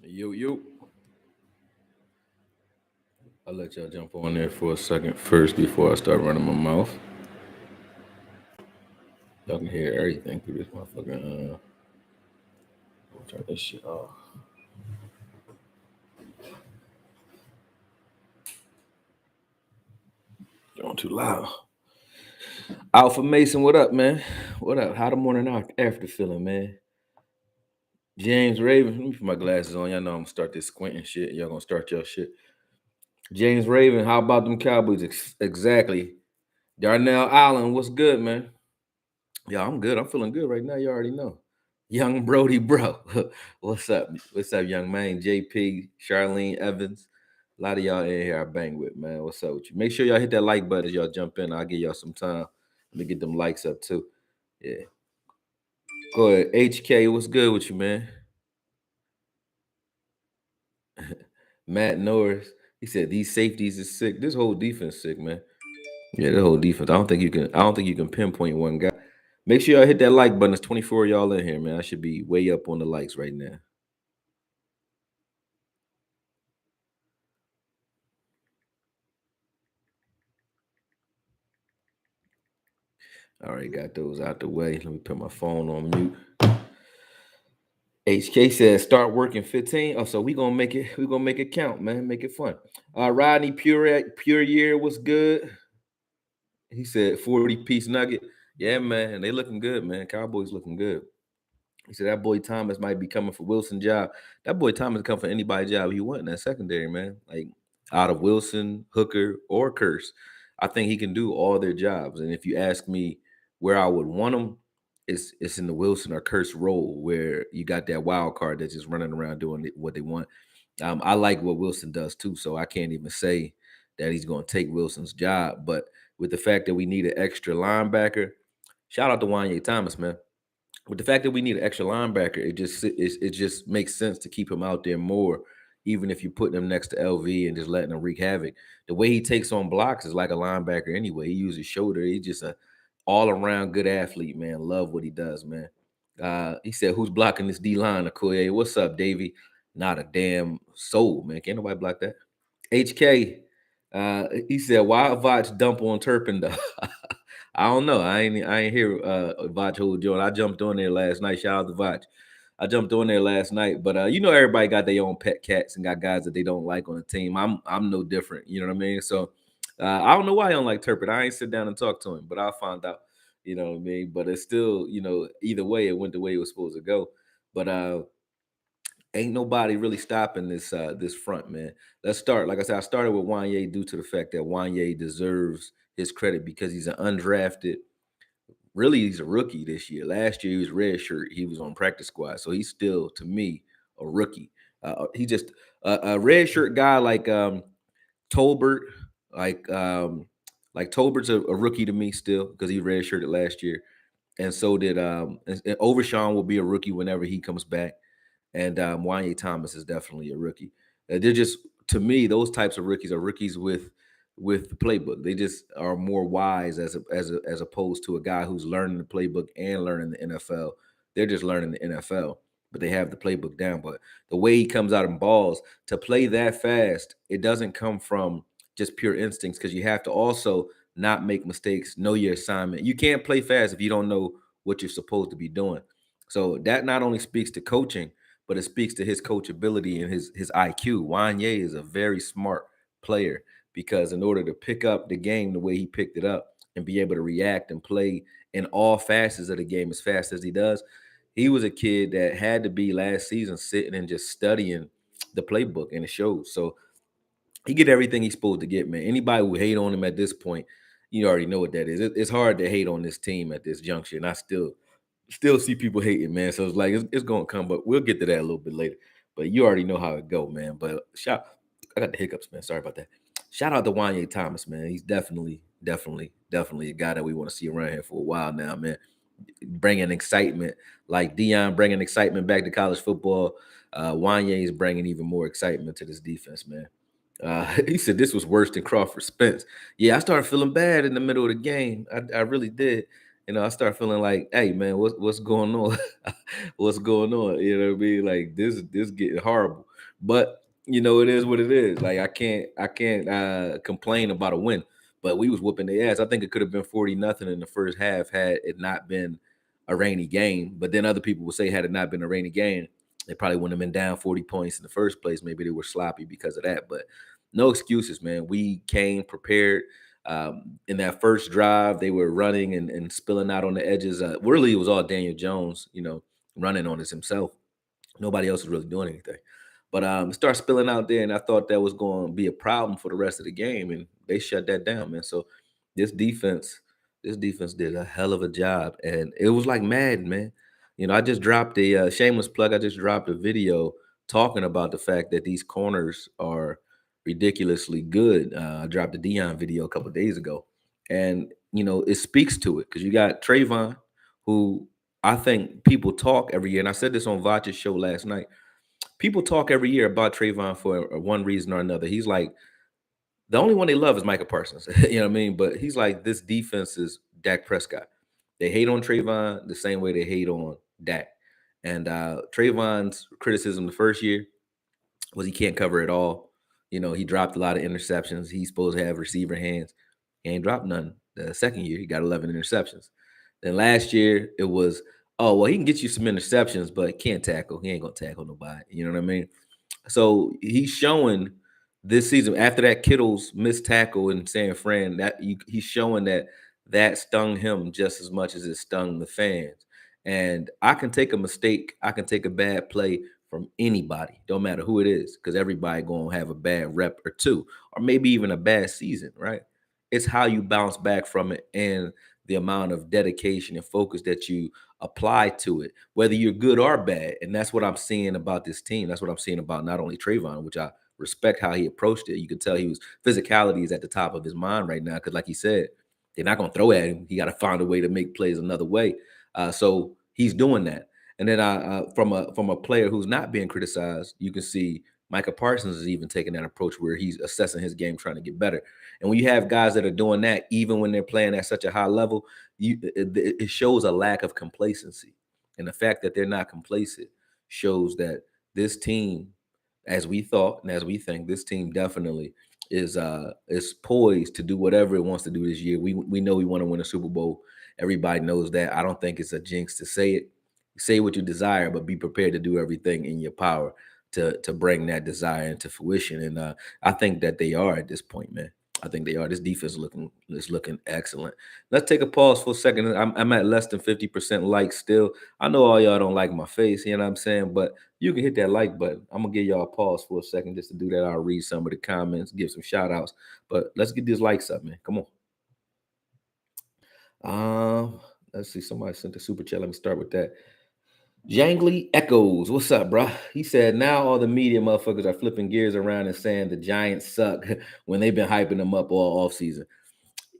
Yo. I'll let y'all jump on there for a second first before I start running my mouth. Y'all can hear everything through this motherfucker. Turn this shit off. Going too loud. Alpha Mason, what up, man? What up? How the morning after feeling, man? James Raven, let me put my glasses on. Y'all know I'm gonna start this squinting shit. Y'all gonna start your shit. James Raven, how about them Cowboys? Exactly. Darnell Allen, what's good, man? Yeah, I'm good. I'm feeling good right now. You already know. Young Brody, bro. What's up? What's up, young man? JP, Charlene Evans. A lot of y'all in here I bang with, man. What's up with you? Make sure y'all hit that like button as y'all jump in. I'll give y'all some time. Let me get them likes up too. Yeah. Go ahead. HK, what's good with you, man? Matt Norris. He said these safeties is sick. This whole defense sick, man. Yeah, the whole defense. I don't think you can pinpoint one guy. Make sure y'all hit that like button. There's 24 of y'all in here, man. I should be way up on the likes right now. All right, got those out the way. Let me put my phone on mute. HK says start working 15. Oh, so we gonna make it count, man. Make it fun. Rodney Puryear was good. He said 40-piece nugget. Yeah, man. They looking good, man. Cowboys looking good. He said that boy Thomas might be coming for Wilson's job. That boy Thomas come for anybody's job he want in that secondary, man. Like out of Wilson, Hooker, or Curse. I think he can do all their jobs. And if you ask me where I would want him, it's in the Wilson or Curse role where you got that wild card that's just running around doing what they want. I like what Wilson does too, so I can't even say that he's going to take Wilson's job. But with the fact that we need an extra linebacker, shout out to Wanye Thomas, man. With the fact that we need an extra linebacker, it just makes sense to keep him out there more, even if you put him next to LV and just letting him wreak havoc. The way he takes on blocks is like a linebacker anyway. He uses shoulder. He's just a all around good athlete, man. Love what he does, man. He said, "Who's blocking this D line, Okoye? What's up, Davey? Not a damn soul, man. Can't nobody block that." HK, he said, "Why Vach dump on Turpin though?" I don't know. I ain't hear Vach hold joint. I jumped on there last night. Shout out to Vach. I jumped on there last night, but everybody got their own pet cats and got guys that they don't like on the team. I'm no different. You know what I mean? So I don't know why I don't like Turpin. I ain't sit down and talk to him, but I'll find out. You know what I mean? But it's still, either way, it went the way it was supposed to go. But ain't nobody really stopping this front, man. Let's start. Like I said, I started with Wanye due to the fact that Wanye deserves his credit because he's an undrafted. Really, he's a rookie this year. Last year he was red shirt. He was on practice squad, so he's still to me a rookie. He just a red shirt guy like Tolbert, like Tolbert's a rookie to me still because he red shirted last year, and so did and Overshawn will be a rookie whenever he comes back. And Wanye Thomas is definitely a rookie. They're just to me those types of rookies are rookies with the playbook. They just are more wise as opposed to a guy who's learning the playbook and learning the NFL. They're just learning the NFL, but they have the playbook down. But the way he comes out in balls to play that fast, it doesn't come from just pure instincts because you have to also not make mistakes, know your assignment. You can't play fast if you don't know what you're supposed to be doing. So that not only speaks to coaching, but it speaks to his coachability and his IQ. Wanye is a very smart player because in order to pick up the game the way he picked it up and be able to react and play in all facets of the game as fast as he does, he was a kid that had to be last season sitting and just studying the playbook, and it shows. So he get everything he's supposed to get, man. Anybody who hate on him at this point, you already know what that is. It's hard to hate on this team at this juncture, and I still see people hating, man. So it's like it's gonna come, but we'll get to that a little bit later. But you already know how it go, man. But I got the hiccups, man. Sorry about that. Shout out to Wanye Thomas, man. He's definitely a guy that we want to see around here for a while now, man. Bringing excitement, like Dion bringing excitement back to college football. Wanye is bringing even more excitement to this defense, man. He said this was worse than Crawford Spence. Yeah, I started feeling bad in the middle of the game. I really did. I started feeling like, hey man, what's going on? What's going on? You know what I mean? Like this getting horrible. But it is what it is. Like I can't complain about a win. But we was whooping their ass. I think it could have been 40-0 in the first half had it not been a rainy game. But then other people would say had it not been a rainy game, they probably wouldn't have been down 40 points in the first place. Maybe they were sloppy because of that. But no excuses, man. We came prepared. In that first drive, they were running and spilling out on the edges. Really, it was all Daniel Jones, running on us himself. Nobody else was really doing anything. But it started spilling out there, and I thought that was going to be a problem for the rest of the game, and they shut that down, man. So this defense, this defense did a hell of a job, and it was like Madden, man. I just dropped a shameless plug. I just dropped a video talking about the fact that these corners are ridiculously good. I dropped a Dion video a couple of days ago, and it speaks to it because you got Trayvon, who I think people talk every year, and I said this on Vacha's show last night. People talk every year about Trayvon for one reason or another. He's like the only one they love is Micah Parsons. You know what I mean? But he's like this defense is Dak Prescott. They hate on Trayvon the same way they hate on Dak. And Trayvon's criticism the first year was he can't cover it all. He dropped a lot of interceptions. He's supposed to have receiver hands. He ain't dropped none. The second year, he got 11 interceptions. Then last year, it was, oh, well, he can get you some interceptions, but can't tackle. He ain't going to tackle nobody. You know what I mean? So he's showing this season after that Kittle's missed tackle in San Fran that he's showing that stung him just as much as it stung the fans. And I can take a mistake, I can take a bad play from anybody, don't matter who it is, because everybody gonna have a bad rep or two, or maybe even a bad season, right? It's how you bounce back from it and the amount of dedication and focus that you apply to it, whether you're good or bad. And that's what I'm seeing about this team. That's what I'm seeing about not only Trayvon, which I respect how he approached it. You can tell physicality is at the top of his mind right now. Cause like he said, they're not going to throw at him. He got to find a way to make plays another way. So he's doing that. And then from a player who's not being criticized, you can see Micah Parsons is even taking that approach where he's assessing his game, trying to get better. And when you have guys that are doing that, even when they're playing at such a high level, it shows a lack of complacency. And the fact that they're not complacent shows that this team, as we thought and as we think, this team definitely is poised to do whatever it wants to do this year. We know we want to win a Super Bowl. Everybody knows that. I don't think it's a jinx to say it. Say what you desire, but be prepared to do everything in your power to bring that desire into fruition. And I think that they are at this point, man. I think they are. This defense is looking excellent. Let's take a pause for a second. I'm at less than 50% likes still. I know all y'all don't like my face, you know what I'm saying? But you can hit that like button. I'm gonna give y'all a pause for a second just to do that. I'll read some of the comments, give some shout outs. But let's get these likes up, man. Come on. Let's see. Somebody sent a super chat. Let me start with that. Jangly Echoes, what's up, bro? He said, now all the media motherfuckers are flipping gears around and saying the Giants suck when they've been hyping them up all offseason.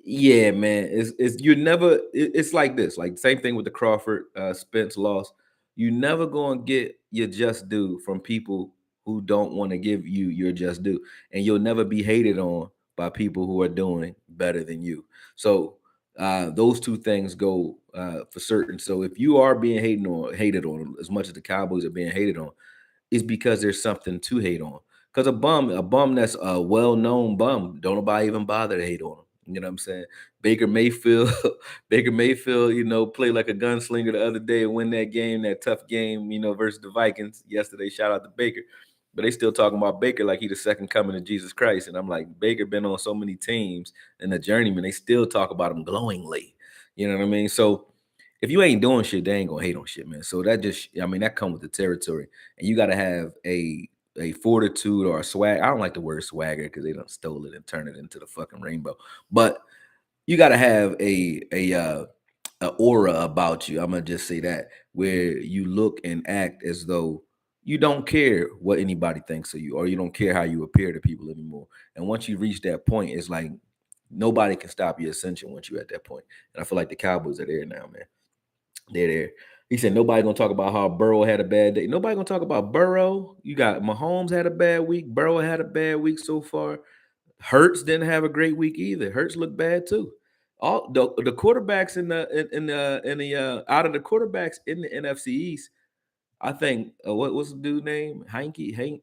Yeah, man. It's like this. Like same thing with the Crawford Spence loss. You never gonna get your just due from people who don't want to give you your just due. And you'll never be hated on by people who are doing better than you. So those two things go for certain. So if you are being hated on as much as the Cowboys are being hated on, is because there's something to hate on. Because a bum that's a well-known bum, don't nobody even bother to hate on him. You know what I'm saying? Baker Mayfield, Baker Mayfield, played like a gunslinger the other day and win that game, that tough game, versus the Vikings yesterday. Shout out to Baker. But they still talking about Baker like he the second coming of Jesus Christ. And I'm like, Baker been on so many teams and the journeyman, they still talk about him glowingly. You know what I mean? So if you ain't doing shit, they ain't gonna hate on shit, man. So that comes with the territory. And you gotta have a fortitude or a swag. I don't like the word swagger because they done stole it and turned it into the fucking rainbow. But you gotta have a aura about you. I'm gonna just say that, where you look and act as though you don't care what anybody thinks of you, or you don't care how you appear to people anymore. And once you reach that point, it's like nobody can stop your ascension once you're at that point. And I feel like the Cowboys are there now, man. They're there. He said nobody gonna talk about how Burrow had a bad day. Nobody gonna talk about Burrow. You got Mahomes had a bad week. Burrow had a bad week so far. Hurts didn't have a great week either. Hurts looked bad too. All the quarterbacks in the out of the quarterbacks in the NFC East, I think what's the dude name? Hank,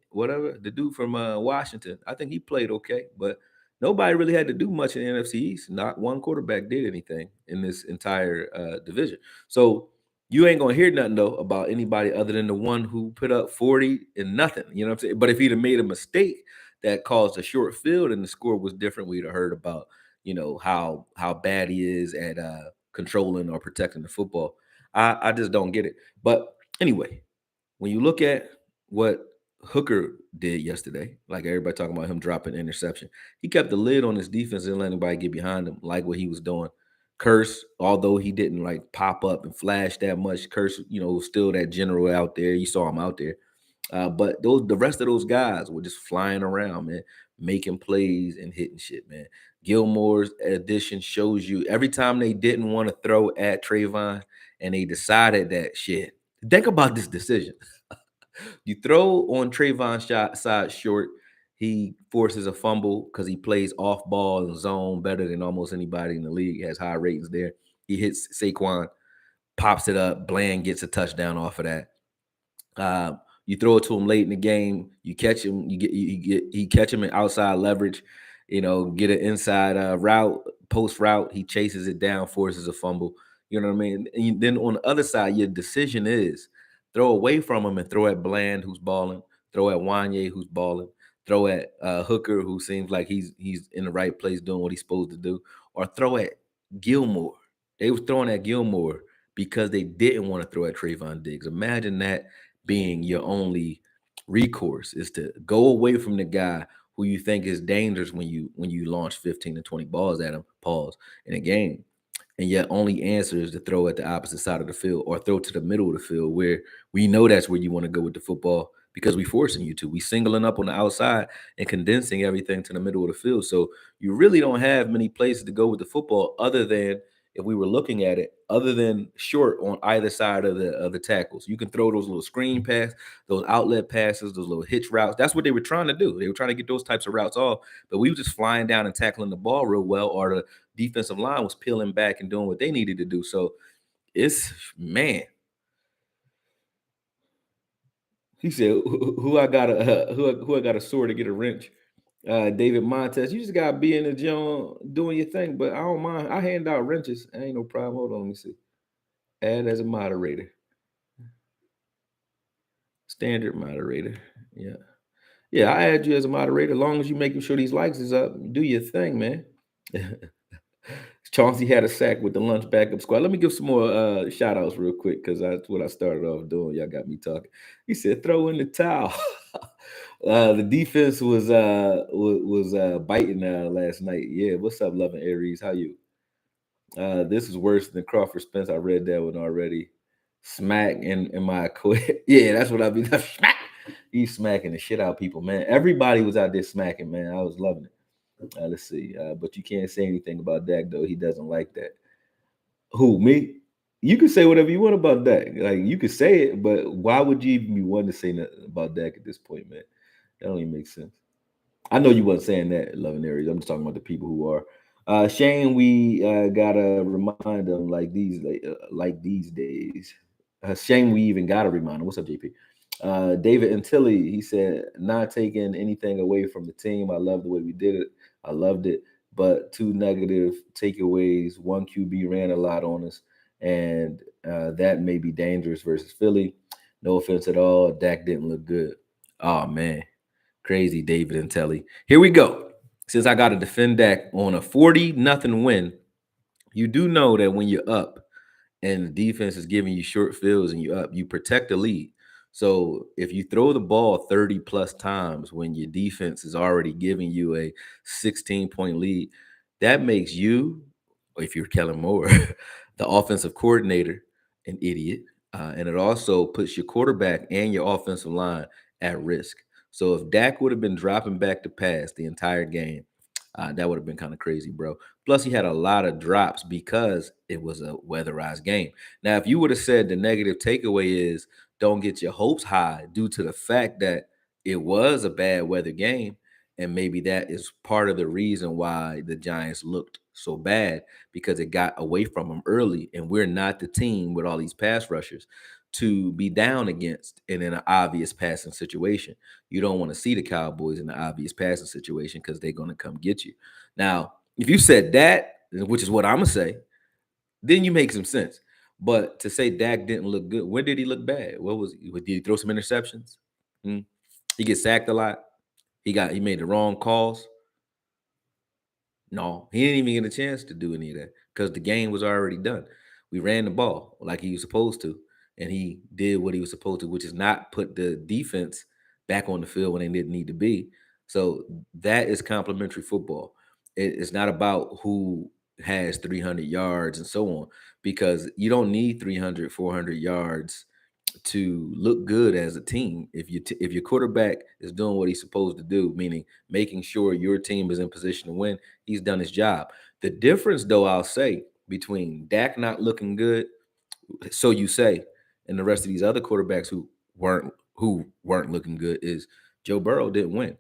whatever. The dude from Washington. I think he played okay, but nobody really had to do much in the NFC East. Not one quarterback did anything in this entire division. So you ain't gonna hear nothing though about anybody other than the one who put up 40 and nothing. You know what I'm saying? But if he'd have made a mistake that caused a short field and the score was different, we'd have heard about how bad he is at controlling or protecting the football. I just don't get it. But anyway, when you look at what Hooker did yesterday, like everybody talking about him dropping an interception, he kept the lid on his defense and let anybody get behind him, like what he was doing. Curse, although he didn't like pop up and flash that much, Curse, was still that general out there. You saw him out there. But the rest of those guys were just flying around, man, making plays and hitting shit, man. Gilmore's addition shows you every time they didn't want to throw at Trayvon and they decided that shit. Think about this decision. You throw on Trayvon's shot side short, he forces a fumble because he plays off ball and zone better than almost anybody in the league. He has high ratings there. He hits Saquon, pops it up. Bland gets a touchdown off of that. You throw it to him late in the game. You catch him. He catch him in outside leverage. Get an inside route, post route. He chases it down, forces a fumble. You know what I mean? And then on the other side, your decision is throw away from him and throw at Bland, who's balling. Throw at Wanye, who's balling. Throw at Hooker, who seems like he's in the right place doing what he's supposed to do. Or throw at Gilmore. They was throwing at Gilmore because they didn't want to throw at Trayvon Diggs. Imagine that being your only recourse is to go away from the guy who you think is dangerous when you launch 15 to 20 balls at him, pause, in a game. And yet only answer is to throw at the opposite side of the field or throw to the middle of the field where we know that's where you want to go with the football because we forcing you to. We singling up on the outside and condensing everything to the middle of the field. So you really don't have many places to go with the football other than if we were looking at it, other than short on either side of the tackles. You can throw those little screen pass, those outlet passes, those little hitch routes. That's what they were trying to do. They were trying to get those types of routes off, but we were just flying down and tackling the ball real well, or the defensive line was peeling back and doing what they needed to do. So it's man. He said, "Who I got a who I got a sword to get a wrench." David Montez, you just gotta be in the gym doing your thing, but I don't mind. I hand out wrenches. Ain't no problem. Hold on, let me see. Add as a moderator, standard moderator. Yeah, yeah. I add you as a moderator as long as you making sure these likes is up. Do your thing, man. Chauncey had a sack with the lunch backup squad. Let me give some more shout outs real quick because that's what I started off doing. Y'all got me talking. He said, throw in the towel. The defense was biting last night. Yeah, what's up, Loving Aries? How you? This is worse than Crawford Spence. I read that one already. Smack in my quit. Yeah, that's what I be. Smack. He's smacking the shit out of people, man. Everybody was out there smacking, man. I was loving it. Let's see. But you can't say anything about Dak, though. He doesn't like that. Who, me? You can say whatever you want about Dak. Like, you could say it, but why would you even be wanting to say nothing about Dak at this point, man? That don't even make sense. I know you wasn't saying that, Loving Aries. I'm just talking about the people who are. Shane, we gotta remind them like these days. Shane, we even gotta remind them. What's up, JP? David Antilli, he said, not taking anything away from the team. I love the way we did it. I loved it. But two negative takeaways. One QB ran a lot on us, and that may be dangerous versus Philly. No offense at all. Dak didn't look good. Oh, man. Crazy, David and Telly. Here we go. Since I got to defend Dak on a 40-0 win, you do know that when you're up and the defense is giving you short fields and you're up, you protect the lead. So if you throw the ball 30 plus times when your defense is already giving you a 16-point lead, that makes you, or if you're Kellen Moore, the offensive coordinator, an idiot. And it also puts your quarterback and your offensive line at risk. So if Dak would have been dropping back to pass the entire game, that would have been kind of crazy, bro. Plus, he had a lot of drops because it was a weatherized game. Now, if you would have said the negative takeaway is don't get your hopes high due to the fact that it was a bad weather game, and maybe that is part of the reason why the Giants looked so bad because it got away from them early, and we're not the team with all these pass rushers. to be down against and in an obvious passing situation. You don't want to see the Cowboys in an obvious passing situation because they're going to come get you. Now, if you said that, which is what I'm going to say, then you make some sense. But to say Dak didn't look good, when did he look bad? What was did he throw some interceptions? He gets sacked a lot. He made the wrong calls. No, he didn't even get a chance to do any of that because the game was already done. We ran the ball like he was supposed to, and he did what he was supposed to, which is not put the defense back on the field when they didn't need to be. So that is complimentary football. It's not about who has 300 yards and so on, because you don't need 300, 400 yards to look good as a team. If your quarterback is doing what he's supposed to do, meaning making sure your team is in position to win, he's done his job. The difference, though, I'll say, between Dak not looking good, so you say, and the rest of these other quarterbacks who weren't looking good is Joe Burrow didn't win,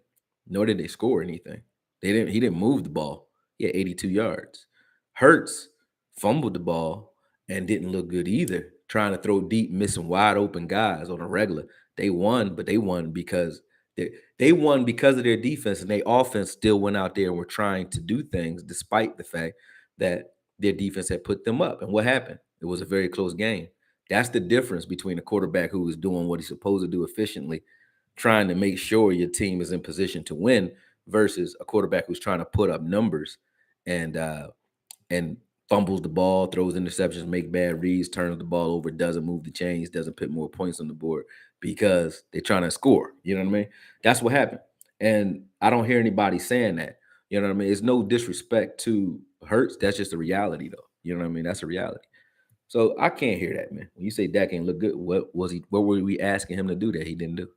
nor did they score anything. He didn't move the ball. He had 82 yards. Hurts fumbled the ball and didn't look good either, trying to throw deep, missing wide open guys on a regular. They won, but they won because of their defense, and their offense still went out there and were trying to do things despite the fact that their defense had put them up. And what happened? It was a very close game. That's the difference between a quarterback who is doing what he's supposed to do efficiently, trying to make sure your team is in position to win, versus a quarterback who's trying to put up numbers and fumbles the ball, throws interceptions, make bad reads, turns the ball over, doesn't move the chains, doesn't put more points on the board because they're trying to score. You know what I mean? That's what happened. And I don't hear anybody saying that. You know what I mean? It's no disrespect to Hurts. That's just a reality, though. You know what I mean? That's a reality. So I can't hear that, man. When you say Dak ain't look good, what were we asking him to do that he didn't do?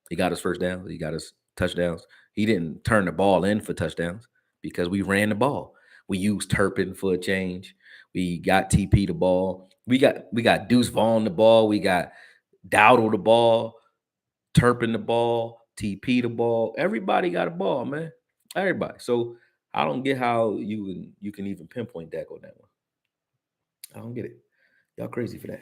He got his first downs. He got his touchdowns. He didn't turn the ball in for touchdowns because we ran the ball. We used Turpin for a change. We got TP the ball. We got Deuce Vaughn the ball. We got Dowdle the ball, Turpin the ball, TP the ball. Everybody got a ball, man. Everybody. So I don't get how you can even pinpoint Dak on that one. I don't get it. Y'all crazy for that.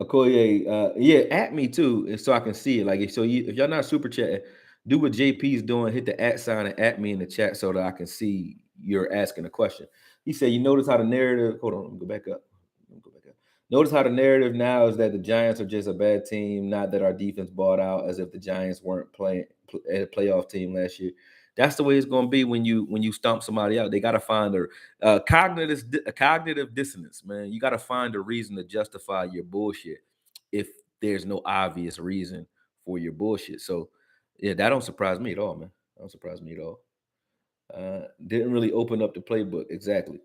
Okoye, yeah, at me too, and so I can see it. Like, if y'all not super chatting, do what JP's doing. Hit the at sign and at me in the chat so that I can see you're asking a question. He said, "You notice how the narrative." Hold on, let me go back up. Notice how the narrative now is that the Giants are just a bad team, not that our defense bought out, as if the Giants weren't playing a playoff team last year. That's the way it's going to be when you stomp somebody out. They got to find a cognitive dissonance, man. You got to find a reason to justify your bullshit if there's no obvious reason for your bullshit. So, yeah, that don't surprise me at all, man. That don't surprise me at all. Didn't really open up the playbook exactly.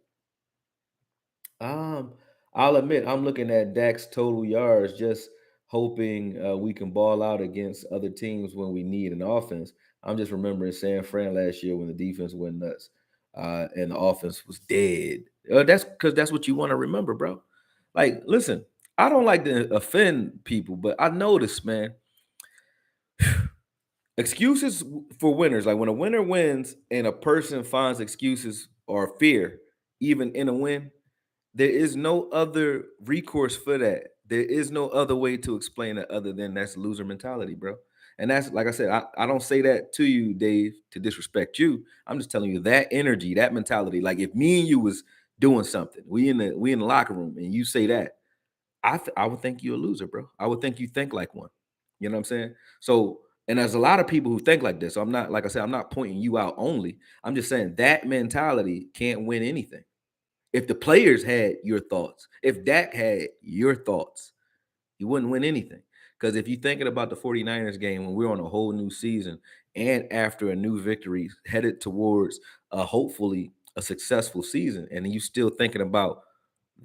I'll admit I'm looking at Dak's total yards, just hoping we can ball out against other teams when we need an offense. I'm just remembering San Fran last year when the defense went nuts and the offense was dead. That's because that's what you want to remember, bro. Like, listen, I don't like to offend people, but I noticed, man, excuses for winners. Like when a winner wins and a person finds excuses or fear, even in a win, there is no other recourse for that. There is no other way to explain it other than that's loser mentality, bro. And that's like I said, I don't say that to you, Dave, to disrespect you. I'm just telling you that energy, that mentality. Like if me and you was doing something, we in the locker room, and you say that, I would think you're a loser, bro. I would think you think like one. You know what I'm saying? So, and there's a lot of people who think like this. So I'm not, like I said, I'm not pointing you out only. I'm just saying that mentality can't win anything. If the players had your thoughts, if Dak had your thoughts, he wouldn't win anything. Because if you're thinking about the 49ers game when we're on a whole new season and after a new victory headed towards hopefully a successful season, and you still thinking about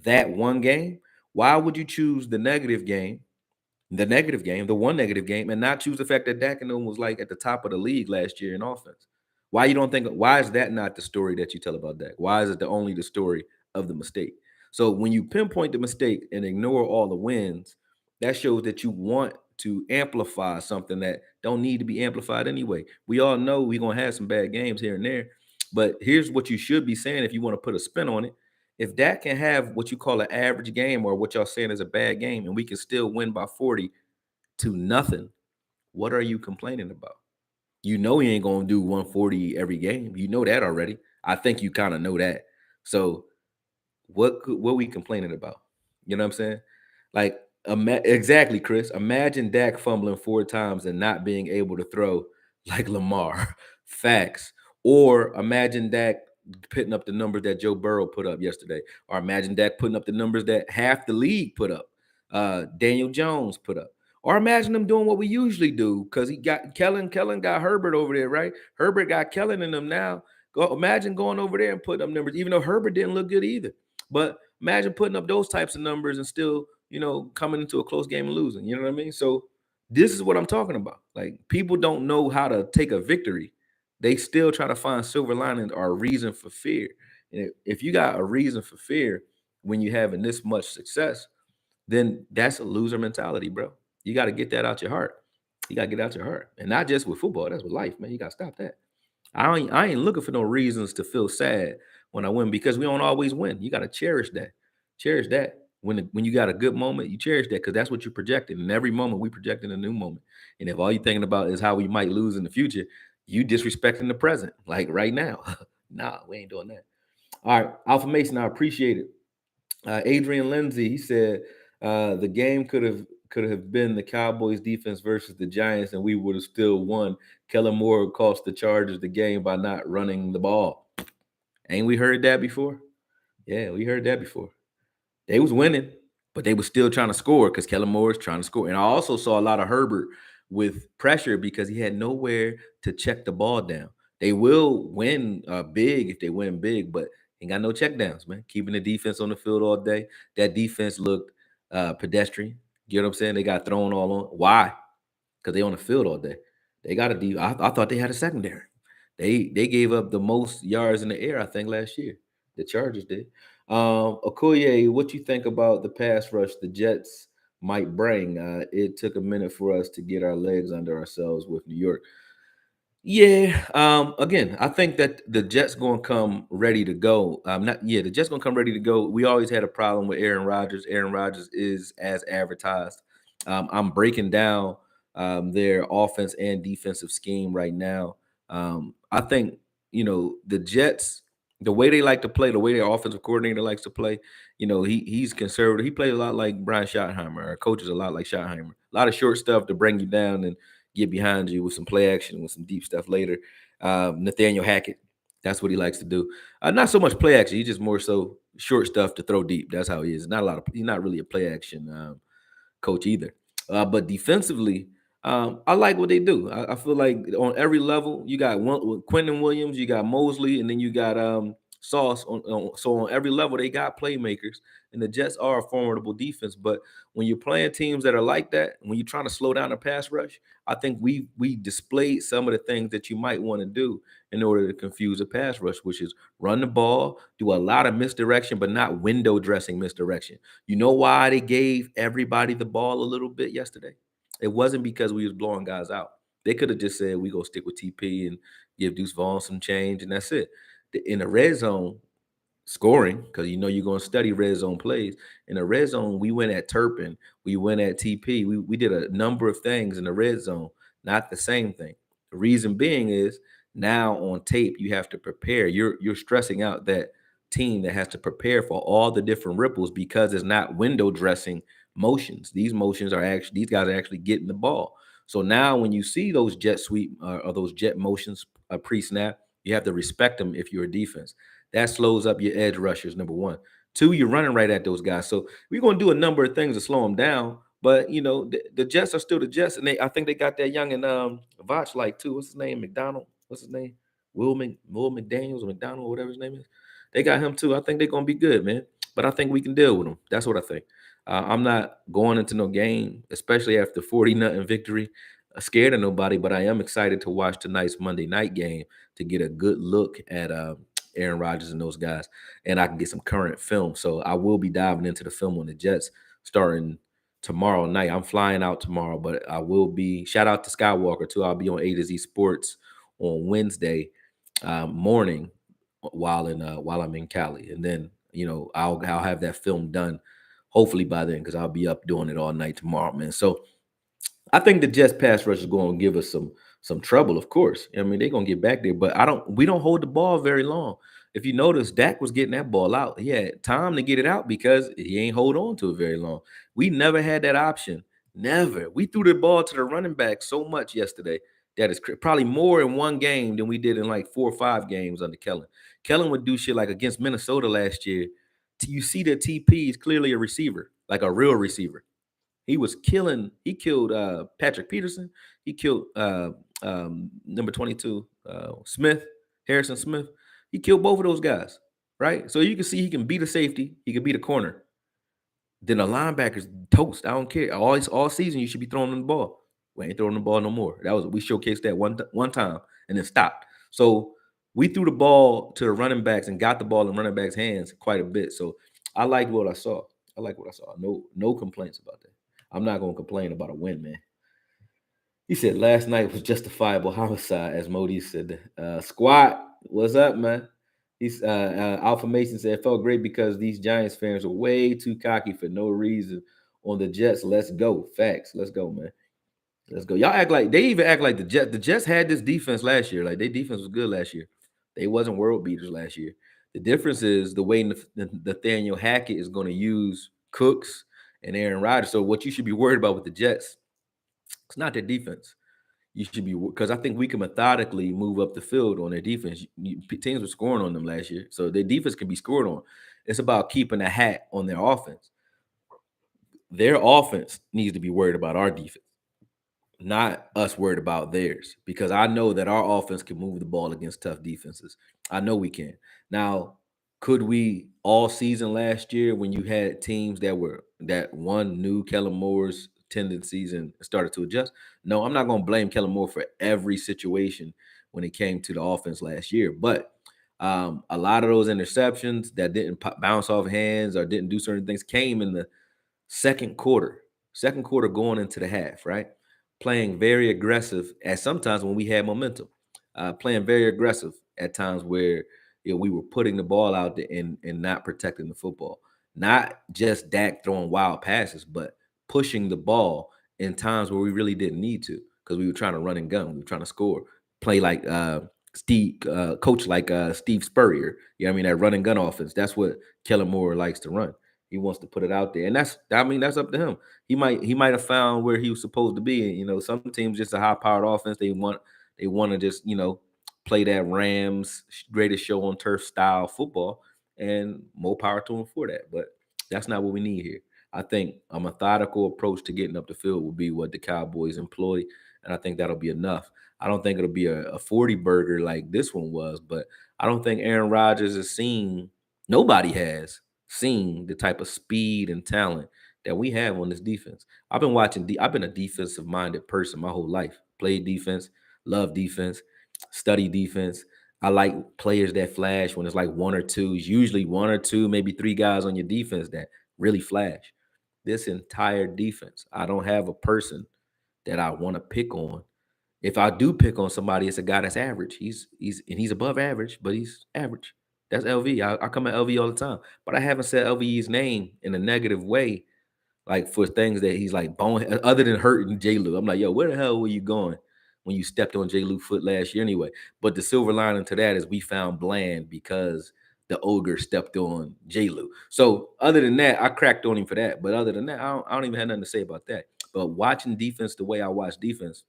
that one game, why would you choose the one negative game, and not choose the fact that Dak and them was like at the top of the league last year in offense? Why is that not the story that you tell about Dak? Why is it the story of the mistake? So when you pinpoint the mistake and ignore all the wins, that shows that you want to amplify something that don't need to be amplified anyway. We all know we're gonna have some bad games here and there, but here's what you should be saying if you want to put a spin on it. If Dak can have what you call an average game or what y'all saying is a bad game, and we can still win by 40 to nothing, what are you complaining about? You know he ain't gonna do 140 every game. You know that already. I think you kind of know that. So what we complaining about? You know what I'm saying? Like exactly, Chris. Imagine Dak fumbling 4 times and not being able to throw like Lamar. Facts. Or imagine Dak putting up the numbers that Joe Burrow put up yesterday. Or imagine Dak putting up the numbers that half the league put up. Daniel Jones put up. Or imagine them doing what we usually do because he got Kellen. Kellen got Herbert over there, right? Herbert got Kellen in them now. Imagine going over there and putting up numbers, even though Herbert didn't look good either. But imagine putting up those types of numbers and still, coming into a close game and losing. You know what I mean? So this is what I'm talking about. Like people don't know how to take a victory. They still try to find silver linings or a reason for fear. And if you got a reason for fear when you're having this much success, then that's a loser mentality, bro. You got to get that out your heart. You got to get out your heart. And not just with football, that's with life, man. You got to stop that. I ain't looking for no reasons to feel sad when I win because we don't always win. You got to cherish that. Cherish that. When you got a good moment, you cherish that because that's what you're projecting. And every moment we projecting a new moment. And if all you're thinking about is how we might lose in the future, you disrespecting the present, like right now. Nah, we ain't doing that. All right, Alpha Mason, I appreciate it. Adrian Lindsay, he said the game could have been the Cowboys defense versus the Giants, and we would have still won. Kellen Moore cost the Chargers the game by not running the ball. Ain't we heard that before? Yeah, we heard that before. They was winning, but they was still trying to score because Kellen Moore is trying to score. And I also saw a lot of Herbert with pressure because he had nowhere to check the ball down. They will win big if they win big, but ain't got no check downs, man. Keeping the defense on the field all day. That defense looked pedestrian. You know what I'm saying? They got thrown all on. Why? Because they on the field all day. They got a deep. I thought they had a secondary. They gave up the most yards in the air, I think, last year. The Chargers did. Okoye, what you think about the pass rush the Jets might bring? It took a minute for us to get our legs under ourselves with New York. Yeah. Again, I think that the Jets gonna come ready to go. The Jets gonna come ready to go. We always had a problem with Aaron Rodgers. Aaron Rodgers is as advertised. I'm breaking down their offense and defensive scheme right now. I think the Jets, the way they like to play, the way their offensive coordinator likes to play. He's conservative. He plays a lot like Brian Schottenheimer. Our coach is a lot like Schottenheimer. A lot of short stuff to bring you down and get behind you with some play action, with some deep stuff later. Nathaniel Hackett, that's what he likes to do. Not so much play action. He's just more so short stuff to throw deep. That's how he is. He's not really a play action coach either. But defensively, I like what they do. I feel like on every level, you got Quentin Williams, you got Mosley, and then you got Sauce. So on every level, they got playmakers, and the Jets are a formidable defense. But when you're playing teams that are like that, when you're trying to slow down the pass rush, I think we displayed some of the things that you might want to do in order to confuse a pass rush, which is run the ball, do a lot of misdirection, but not window dressing misdirection. You know why they gave everybody the ball a little bit yesterday? It wasn't because we was blowing guys out. They could have just said we go stick with TP and give Deuce Vaughn some change, and that's it. In the red zone, scoring, because you're going to study red zone plays. In the red zone, we went at Turpin, we went at TP. We did a number of things in the red zone, not the same thing. The reason being is now on tape, you have to prepare. You're stressing out that team that has to prepare for all the different ripples because it's not window dressing motions. These motions are actually, these guys are actually getting the ball. So now when you see those jet sweep or those jet motions pre-snap, you have to respect them if you're a defense. That slows up your edge rushers, number one. Two, you're running right at those guys. So we're going to do a number of things to slow them down. But the Jets are still the Jets, and I think they got that young and Vach like too. What's his name? McDonald. What's his name? Will McDaniels or McDonald, or whatever his name is. They got him too. I think they're gonna be good, man. But I think we can deal with them. That's what I think. I'm not going into no game, especially after 40-0 victory, scared of nobody. But I am excited to watch tonight's Monday night game to get a good look at Aaron Rodgers and those guys, and I can get some current film. So I will be diving into the film on the Jets starting tomorrow night. I'm flying out tomorrow, but I will be. Shout out to Skywalker too. I'll be on A to Z Sports on Wednesday morning while I'm in Cali, and then I'll have that film done hopefully by then, because I'll be up doing it all night tomorrow, man. So I think the Jets pass rush is going to give us some trouble, of course. I mean, they're going to get back there, but we don't hold the ball very long. If you notice, Dak was getting that ball out. He had time to get it out because he ain't hold on to it very long. We never had that option. Never. We threw the ball to the running back so much yesterday. That is probably more in one game than we did in like 4 or 5 games under Kellen. Kellen would do shit like against Minnesota last year. You see that TP is clearly a receiver, like a real receiver. He was killing. He killed Patrick Peterson. He killed number 22 Smith, Harrison Smith. He killed both of those guys, right? So you can see he can beat a safety. He can beat a corner. Then a linebacker's toast. I don't care. All season you should be throwing them the ball. We ain't throwing the ball no more. We showcased that one time and then stopped. So we threw the ball to the running backs and got the ball in running backs' hands quite a bit. So I liked what I saw. No complaints about that. I'm not going to complain about a win, man. He said last night was justifiable homicide, as Modi said. Squat, what's up, man? He's Alpha Mason said it felt great because these Giants fans are way too cocky for no reason on the Jets. Let's go. Facts. Let's go, man. Let's go. Y'all act like the Jets. The Jets had this defense last year. Like their defense was good last year. They wasn't world beaters last year. The difference is the way Nathaniel Hackett is going to use Cooks and Aaron Rodgers. So what you should be worried about with the Jets, it's not their defense. You should be, because I think we can methodically move up the field on their defense. Teams were scoring on them last year, so their defense can be scored on. It's about keeping a hat on their offense. Their offense needs to be worried about our defense, not us worried about theirs, because I know that our offense can move the ball against tough defenses. I know we can. Now, could we all season last year when you had teams that one knew Kellen Moore's tendencies and started to adjust? No, I'm not going to blame Kellen Moore for every situation when it came to the offense last year, but a lot of those interceptions that didn't bounce off hands or didn't do certain things came in the second quarter going into the half, right? Playing very aggressive at sometimes when we had momentum, playing very aggressive at times where we were putting the ball out there and not protecting the football. Not just Dak throwing wild passes, but pushing the ball in times where we really didn't need to, because we were trying to run and gun. We were trying to score. Play like coach like Steve Spurrier. You know what I mean? That run and gun offense. That's what Kellen Moore likes to run. He wants to put it out there, and that's up to him. He might have found where he was supposed to be. Some teams just a high powered offense. They want to just play that Rams greatest show on turf style football, and more power to him for that. But that's not what we need here. I think a methodical approach to getting up the field will be what the Cowboys employ, and I think that'll be enough. I don't think it'll be a 40 burger like this one was, but I don't think Aaron Rodgers has seen. Nobody has seen the type of speed and talent that we have on this defense. I've been a defensive minded person my whole life. Played defense, love defense, study defense. I like players that flash when it's like one or two, usually one or two, maybe 3 guys on your defense that really flash. This entire defense, I don't have a person that I want to pick on. If I do pick on somebody, it's a guy that's average. He's above average, but he's average. That's LV. I come at LV all the time, but I haven't said LV's name in a negative way, like for things that he's like bone, other than hurting J. Lou. I'm like, yo, where the hell were you going when you stepped on J. Lou foot last year anyway? But the silver lining to that is we found Bland because the ogre stepped on J. Lou. So other than that, I cracked on him for that. But other than that, I don't even have nothing to say about that. But watching defense the way I watch defense,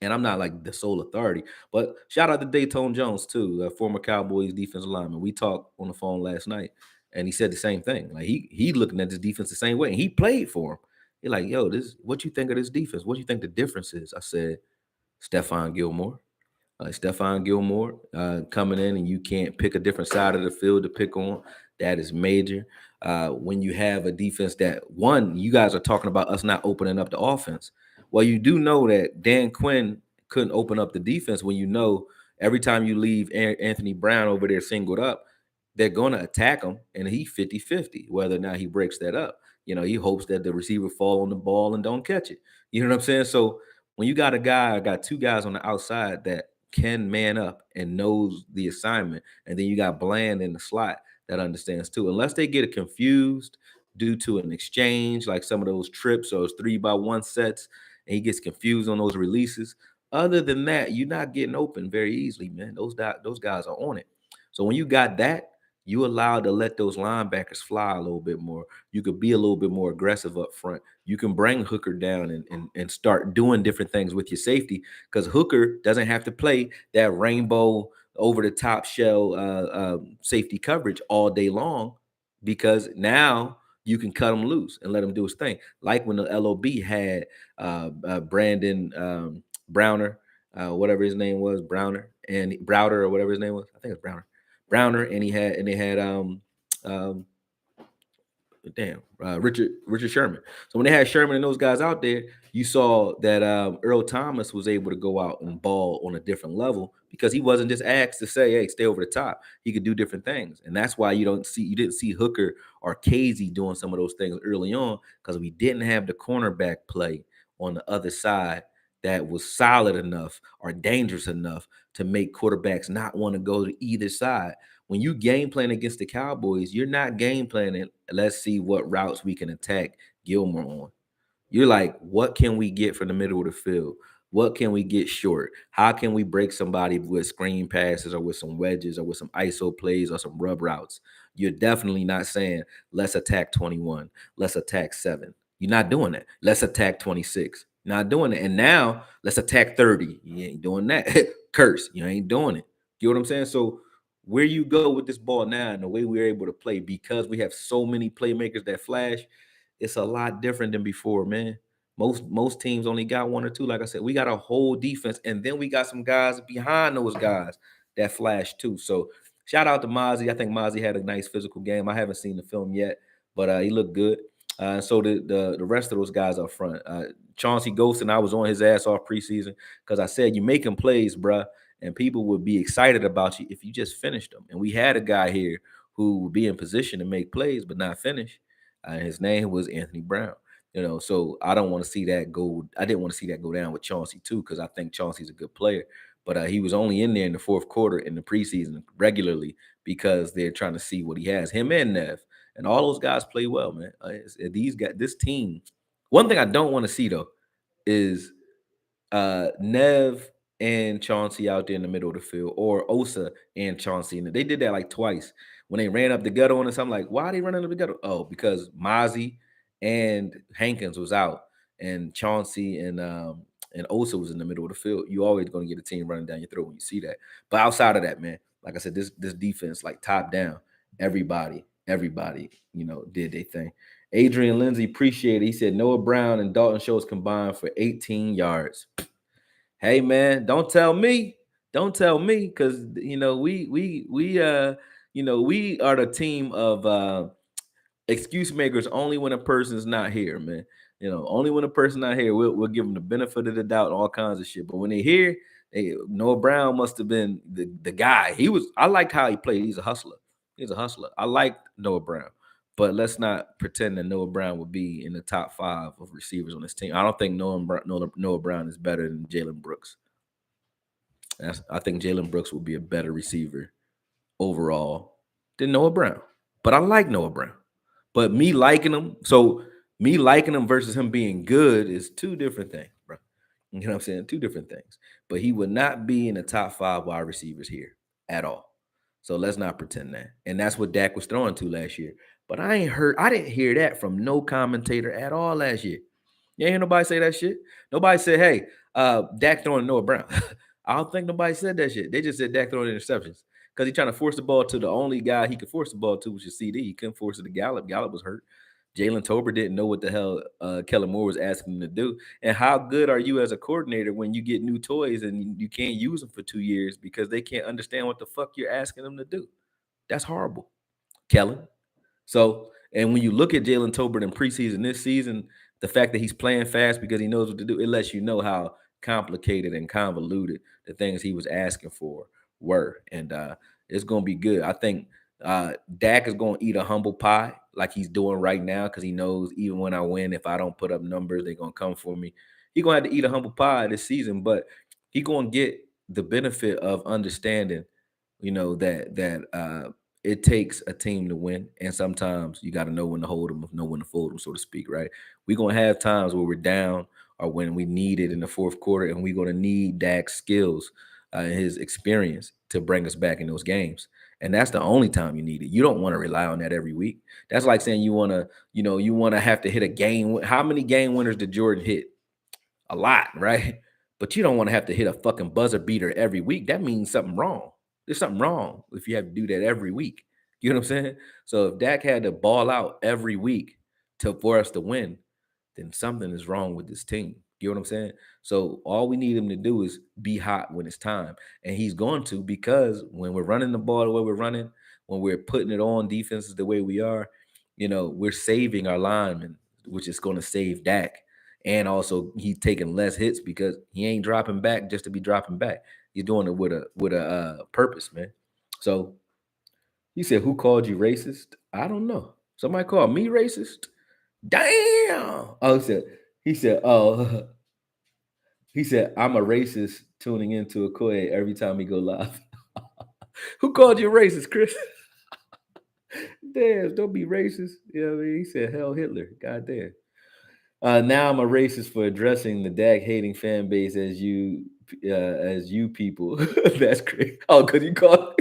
and I'm not like the sole authority, but shout out to Dayton Jones too, a former Cowboys defensive lineman. We talked on the phone last night, and he said the same thing. Like he looking at this defense the same way, and he played for him. He's like, yo, what you think of this defense? What do you think the difference is? I said, Stephon Gilmore. Stephon Gilmore coming in, and you can't pick a different side of the field to pick on. That is major. When you have a defense that, one, you guys are talking about us not opening up the offense. Well, you do know that Dan Quinn couldn't open up the defense when you know every time you leave Anthony Brown over there singled up, they're going to attack him, and he 50-50, whether or not he breaks that up. He hopes that the receiver fall on the ball and don't catch it. You know what I'm saying? So when you got got 2 guys on the outside that can man up and knows the assignment, and then you got Bland in the slot, that understands too. Unless they get confused due to an exchange, like some of those trips or those 3-by-1 sets, and he gets confused on those releases. Other than that, you're not getting open very easily, man. Those guys are on it. So when you got that, you allowed to let those linebackers fly a little bit more. You could be a little bit more aggressive up front. You can bring Hooker down and start doing different things with your safety, because Hooker doesn't have to play that rainbow over the top shell safety coverage all day long, because now you can cut him loose and let him do his thing. Like when the LOB had Brandon Browner, whatever his name was, Browder or whatever his name was. I think it's Browner, and they had um Richard Sherman. So when they had Sherman and those guys out there, you saw that Earl Thomas was able to go out and ball on a different level, because he wasn't just asked to say, "Hey, stay over the top." He could do different things, and that's why you didn't see Hooker or Casey doing some of those things early on, because we didn't have the cornerback play on the other side that was solid enough or dangerous enough to make quarterbacks not want to go to either side. When you game plan against the Cowboys, you're not game planning, let's see what routes we can attack Gilmore on. You're like, what can we get from the middle of the field? What can we get short? How can we break somebody with screen passes or with some wedges or with some ISO plays or some rub routes? You're definitely not saying, let's attack 21, let's attack 7. You're not doing that. Let's attack 26. Not doing it. And now let's attack 30. You ain't doing that. Curse. You ain't doing it. You know what I'm saying? So where you go with this ball now and the way we're able to play, because we have so many playmakers that flash, it's a lot different than before, man. Most teams only got one or two. Like I said, we got a whole defense, and then we got some guys behind those guys that flash too. So shout out to Mozzie. I think Mozzie had a nice physical game. I haven't seen the film yet, but he looked good. So the rest of those guys up front, Chauncey Golston, I was on his ass off preseason because I said, you making plays, bruh, and people would be excited about you if you just finished them. And we had a guy here who would be in position to make plays but not finish. His name was Anthony Brown. So I don't want to see that go. I didn't want to see that go down with Chauncey too, because I think Chauncey's a good player. But he was only in there in the fourth quarter in the preseason regularly because they're trying to see what he has. Him and Nev, and all those guys play well, man. These guys, this team. One thing I don't want to see though is Nev and Chauncey out there in the middle of the field, or Osa and Chauncey. And they did that like twice when they ran up the gutter on us. I'm like, why are they running up the gutter? Oh, because Mozzie and Hankins was out, and Chauncey and Osa was in the middle of the field. You always going to get a team running down your throat when you see that. But outside of that, man, like I said, this defense, like top down, everybody, did their thing. Adrian Lindsay, appreciate it. He said Noah Brown and Dalton Schultz combined for 18 yards. Hey man, don't tell me, because we are the team of excuse makers only when a person's not here, man. Only when a person's not here, we'll give them the benefit of the doubt and all kinds of shit. But when they're here, Noah Brown must have been the guy. I liked how he played. He's a hustler. I like Noah Brown. But let's not pretend that Noah Brown would be in the top 5 of receivers on this team. I don't think Noah Brown is better than Jalen Brooks. I think Jalen Brooks will be a better receiver overall than Noah Brown. But I like Noah Brown. But me liking him versus him being good is two different things, bro. You know what I'm saying? Two different things. But he would not be in the top 5 wide receivers here at all. So let's not pretend that. And that's what Dak was throwing to last year. But I didn't hear that from no commentator at all last year. You ain't hear nobody say that shit. Nobody said, hey, Dak throwing Noah Brown. I don't think nobody said that shit. They just said Dak throwing interceptions because he's trying to force the ball to the only guy he could force the ball to, which is CD. He couldn't force it to Gallup. Gallup was hurt. Jalen Tober didn't know what the hell Kellen Moore was asking him to do. And how good are you as a coordinator when you get new toys and you can't use them for 2 years because they can't understand what the fuck you're asking them to do? That's horrible, Kellen. So, and when you look at Jalen Tolbert in preseason this season, the fact that he's playing fast because he knows what to do, it lets you know how complicated and convoluted the things he was asking for were. And it's going to be good. I think Dak is going to eat a humble pie like he's doing right now because he knows even when I win, if I don't put up numbers, they're going to come for me. He's going to have to eat a humble pie this season, but he's going to get the benefit of understanding, that it takes a team to win, and sometimes you got to know when to hold them, know when to fold them, so to speak, right? We're gonna have times where we're down or when we need it in the fourth quarter, and we're gonna need Dak's skills and his experience to bring us back in those games. And that's the only time you need it. You don't want to rely on that every week. That's like saying you want to, you want to have to hit a game. How many game winners did Jordan hit? A lot, right? But you don't want to have to hit a fucking buzzer beater every week. That means something wrong. There's something wrong if you have to do that every week. You know what I'm saying? So if Dak had to ball out every week for us to win, then something is wrong with this team. You know what I'm saying? So all we need him to do is be hot when it's time. And he's going to, because when we're running the ball the way we're running, when we're putting it on defenses the way we are, we're saving our linemen, which is going to save Dak. And also he's taking less hits because he ain't dropping back just to be dropping back. He's doing it with a purpose, man. So he said, "Who called you racist?" I don't know. Somebody called me racist. Damn. Oh, oh, he said, I'm a racist tuning into AKOYE every time he go live. Who called you racist, Chris? Damn, don't be racist. You know what I mean? He said, hell Hitler. God damn. Now I'm a racist for addressing the Dak hating fan base as you people. That's crazy. Oh, because you called.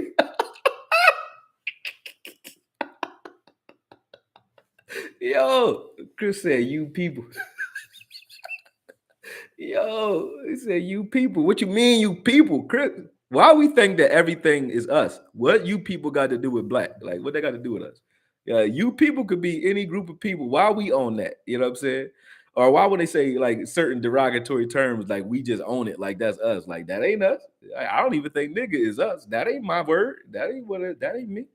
Yo, Chris said you people. Yo, he said you people. What you mean you people, Chris? Why we think that everything is us? What you people got to do with black? Like what they got to do with us? Yeah, you people could be any group of people. Why we own that? You know what I'm saying? Or why would they say like certain derogatory terms like we just own it? Like that's us. Like that ain't us. I don't even think nigga is us. That ain't my word. That ain't that ain't me.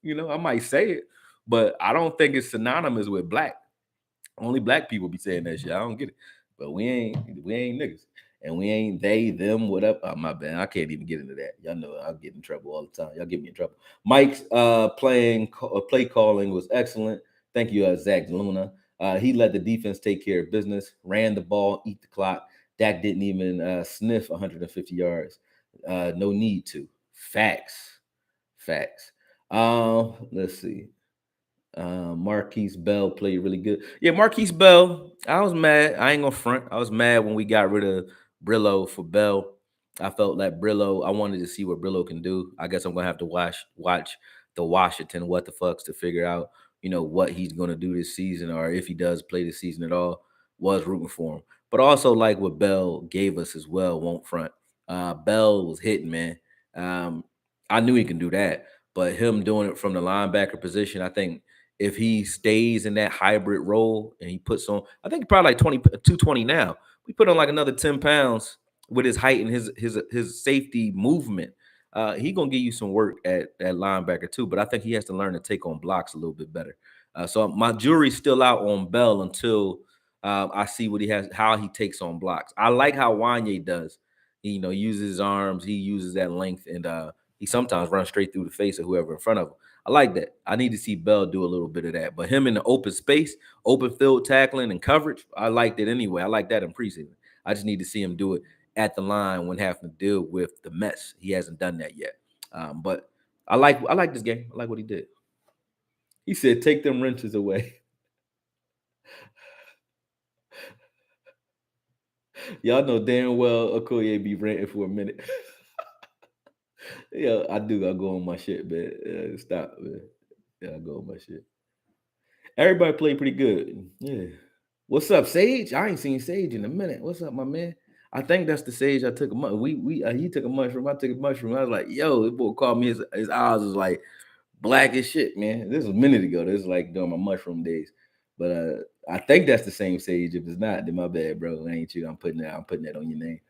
I might say it, but I don't think it's synonymous with black. Only black people be saying that shit. I don't get it. But we ain't niggas. And we ain't they, them, whatever. Oh, my bad. I can't even get into that. Y'all know I'll get in trouble all the time. Y'all get me in trouble. Mike's play calling was excellent. Thank you, Zach Luna. He let the defense take care of business, ran the ball, eat the clock. Dak didn't even sniff 150 yards. No need to. Facts. Facts. Let's see. Marquise Bell played really good. Yeah, Marquise Bell. I was mad. I ain't gonna front. I was mad when we got rid of Brillo for Bell. I felt like Brillo. I wanted to see what Brillo can do. I guess I'm gonna have to watch the Washington what the fucks to figure out, what he's gonna do this season, or if he does play this season at all. Was rooting for him, but also like what Bell gave us as well. Won't front. Bell was hitting, man. I knew he can do that, but him doing it from the linebacker position, I think if he stays in that hybrid role and he puts on, I think probably like 220 now. We put on like another 10 pounds with his height and his safety movement. He gonna give you some work at linebacker too, but I think he has to learn to take on blocks a little bit better. So my jury's still out on Bell until I see what he has, how he takes on blocks. I like how Wanye does. He, uses his arms, he uses that length, and he sometimes runs straight through the face of whoever in front of him. I like that. I need to see Bell do a little bit of that. But him in the open space, open field tackling and coverage, I liked it anyway. I like that in preseason. I just need to see him do it at the line when having to deal with the mess. He hasn't done that yet. But I like this game. I like what he did. He said, "Take them wrenches away." Y'all know damn well Okoye be ranting for a minute. Yeah, I do. I go on my shit, man. Stop, man. Yeah, I go on my shit. Everybody played pretty good. Yeah. What's up, Sage? I ain't seen Sage in a minute. What's up, my man? I think that's the Sage I took a mushroom. He took a mushroom. I took a mushroom. I was like, yo, this boy called me. His eyes was like black as shit, man. This was a minute ago. This is like during my mushroom days. But I think that's the same Sage. If it's not, then my bad, bro. It ain't you. I'm putting that on your name.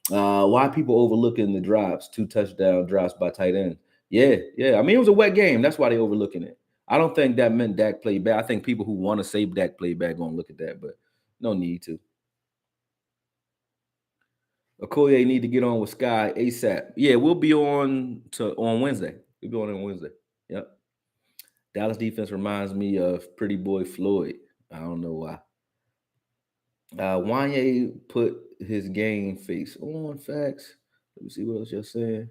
Why people overlooking the drops? 2 touchdown drops by tight ends. Yeah, yeah. I mean, it was a wet game. That's why they overlooking it. I don't think that meant Dak played bad. I think people who want to say Dak played bad gonna look at that, but no need to. Okoye need to get on with Sky ASAP. Yeah, we'll be on Wednesday. We'll be on Wednesday. Yep. Dallas defense reminds me of Pretty Boy Floyd. I don't know why. Wanye put his game face on. Facts. Let me see what else you're saying.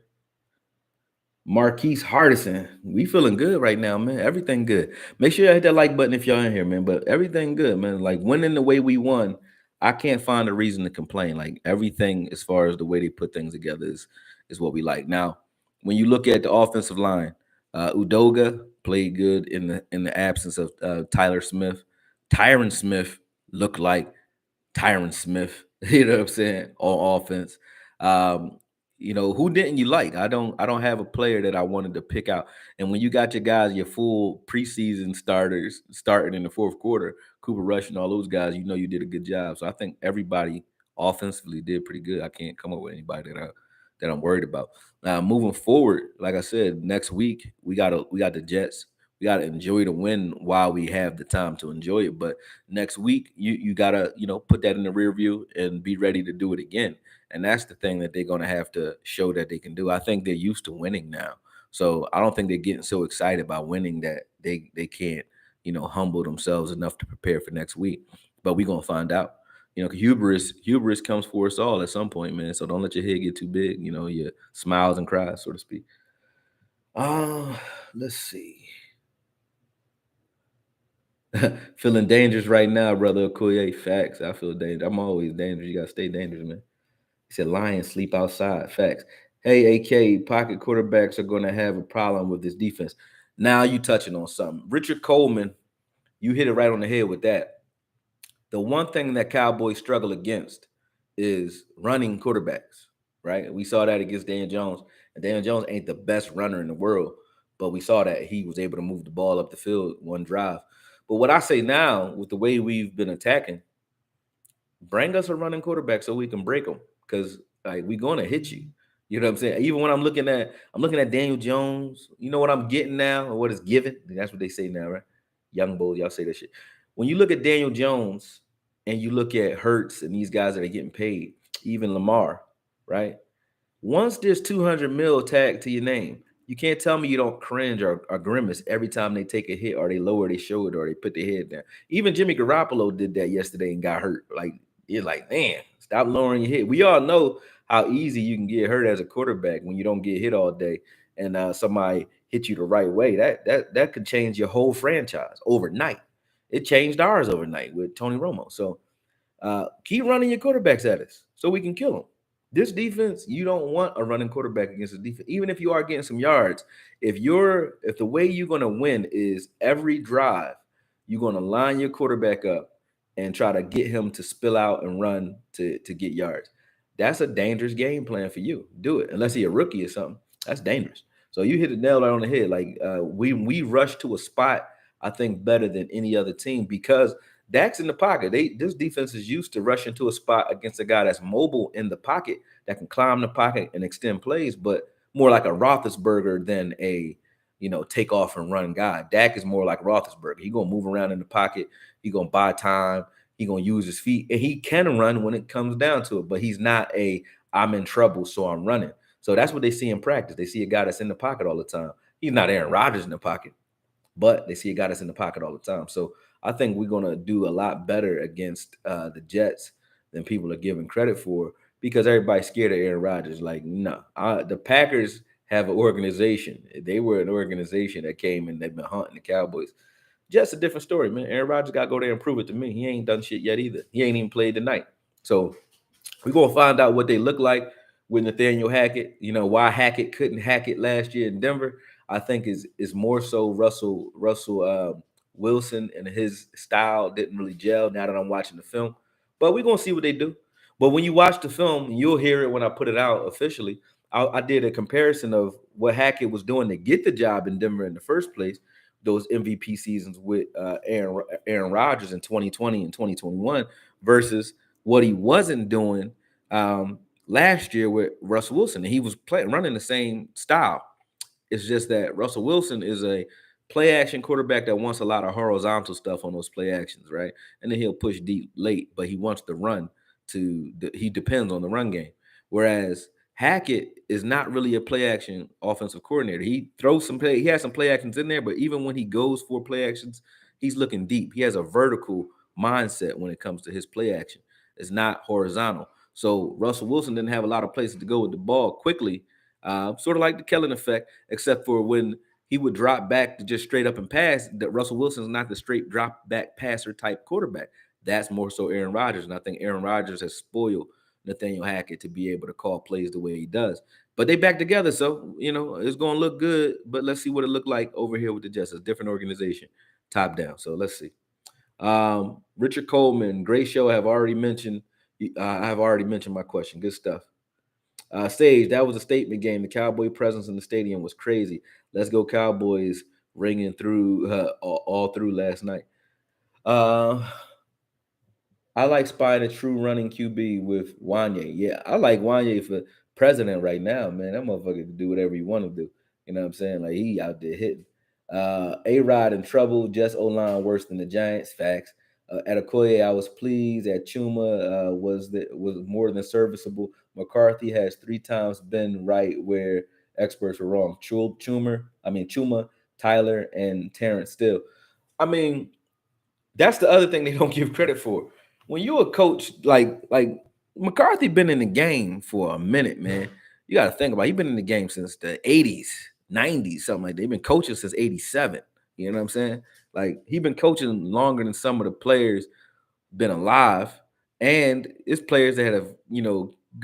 Marquise Hardison. We feeling good right now, man. Everything good. Make sure you hit that like button if y'all in here, man. But everything good, man. Like winning the way we won, I can't find a reason to complain. Like everything as far as the way they put things together is what we like. Now, when you look at the offensive line, Udoga played good in the absence of Tyler Smith. Tyron Smith looked like Tyron Smith, you know what I'm saying, on offense. Um, who didn't you like? I don't have a player that I wanted to pick out. And when you got your guys, your full preseason starters starting in the fourth quarter, Cooper Rush and all those guys, you did a good job. So I think everybody offensively did pretty good. I can't come up with anybody that I'm worried about. Now moving forward, like I said, next week we got the Jets. We gotta enjoy the win while we have the time to enjoy it. But next week you gotta put that in the rear view and be ready to do it again. And that's the thing that they're gonna have to show that they can do. I think they're used to winning now, so I don't think they're getting so excited about winning that they can't humble themselves enough to prepare for next week. But we're gonna find out. 'Cause hubris comes for us all at some point, man. So don't let your head get too big. Your smiles and cries, so to speak. uh let's see. Feeling dangerous right now, brother AKOYE. Facts. I feel dangerous. I'm always dangerous. You gotta stay dangerous, man. He said lions sleep outside. Facts. Hey, AK, pocket quarterbacks are gonna have a problem with this defense. Now you touching on something. Richard Coleman, you hit it right on the head with that. The one thing that Cowboys struggle against is running quarterbacks, right? We saw that against Daniel Jones. And Daniel Jones ain't the best runner in the world, but we saw that he was able to move the ball up the field one drive. But what I say now, with the way we've been attacking, bring us a running quarterback so we can break them, because like we're gonna hit you. You know what I'm saying? Even when I'm looking at Daniel Jones, you know what I'm getting now, or what is given. That's what they say now, right? Young bulls, y'all say that shit. When you look at Daniel Jones and you look at Hurts and these guys that are getting paid, even Lamar, right? Once there's 200 mil tagged to your name, you can't tell me you don't cringe or grimace every time they take a hit or they lower their shoulder or they put their head down. Even Jimmy Garoppolo did that yesterday and got hurt. Like, you're like, man, stop lowering your head. We all know how easy you can get hurt as a quarterback when you don't get hit all day and somebody hit you the right way. That could change your whole franchise overnight. It changed ours overnight with Tony Romo. So keep running your quarterbacks at us so we can kill them. This defense, you don't want a running quarterback against the defense. Even if you are getting some yards, if the way you're going to win is every drive, you're going to line your quarterback up and try to get him to spill out and run to get yards. That's a dangerous game plan for you. Do it unless he's a rookie or something. That's dangerous. So you hit the nail right on the head. Like we rush to a spot, I think, better than any other team because Dak's in the pocket. This defense is used to rushing to a spot against a guy that's mobile in the pocket that can climb the pocket and extend plays, but more like a Roethlisberger than a take off and run guy. Dak is more like Roethlisberger. He gonna move around in the pocket. He gonna buy time. He gonna use his feet, and he can run when it comes down to it. But he's not a I'm in trouble, so I'm running. So that's what they see in practice. They see a guy that's in the pocket all the time. He's not Aaron Rodgers in the pocket, but they see a guy that's in the pocket all the time. So I think we're gonna do a lot better against the Jets than people are giving credit for because everybody's scared of Aaron Rodgers. Like, no, the Packers have an organization. They were an organization that came and they've been hunting the Cowboys. Jets a different story, man. Aaron Rodgers got to go there and prove it to me. He ain't done shit yet either. He ain't even played tonight. So we're gonna find out what they look like with Nathaniel Hackett. Why Hackett couldn't hack it last year in Denver. I think is more so Russell Wilson and his style didn't really gel. Now that I'm watching the film, but we're gonna see what they do. But when you watch the film, you'll hear it when I put it out officially. I did a comparison of what Hackett was doing to get the job in Denver in the first place. Those MVP seasons with Aaron Rodgers in 2020 and 2021 versus what he wasn't doing last year with Russell Wilson. And he was running the same style. It's just that Russell Wilson is a play action quarterback that wants a lot of horizontal stuff on those play actions, right? And then he'll push deep late, but he wants to run he depends on the run game. Whereas Hackett is not really a play action offensive coordinator. He has some play actions in there, but even when he goes for play actions, he's looking deep. He has a vertical mindset when it comes to his play action. It's not horizontal. So Russell Wilson didn't have a lot of places to go with the ball quickly Sort of like the Kellen effect, except for when he would drop back to just straight up and pass. That Russell Wilson's not the straight drop back passer type quarterback. That's more so Aaron Rodgers, and I think Aaron Rodgers has spoiled Nathaniel Hackett to be able to call plays the way he does. But they back together, so it's going to look good. But let's see what it looked like over here with the Jets. It's a different organization, top down. So let's see. Richard Coleman, great show. I have already mentioned. I have already mentioned my question. Good stuff. Sage, that was a statement game. The Cowboy presence in the stadium was crazy. Let's go Cowboys, ringing through all through last night. I like spying a true running QB with Wanye. Yeah, I like Wanye for president right now, man. That motherfucker can do whatever he want to do. You know what I'm saying? Like he out there hitting. A-Rod in trouble. Just O-line worse than the Giants. Facts. At Okoye, I was pleased. At Chuma was more than serviceable. McCarthy has 3 times been right where experts were wrong. Chuma, Tyler, and Terrence Still. I mean, that's the other thing they don't give credit for. When you're a coach like McCarthy been in the game for a minute, man. You got to think about it. He's been in the game since the 80s, 90s, something like that. They've been coaching since 87. You know what I'm saying? Like he been coaching longer than some of the players been alive, and it's players that have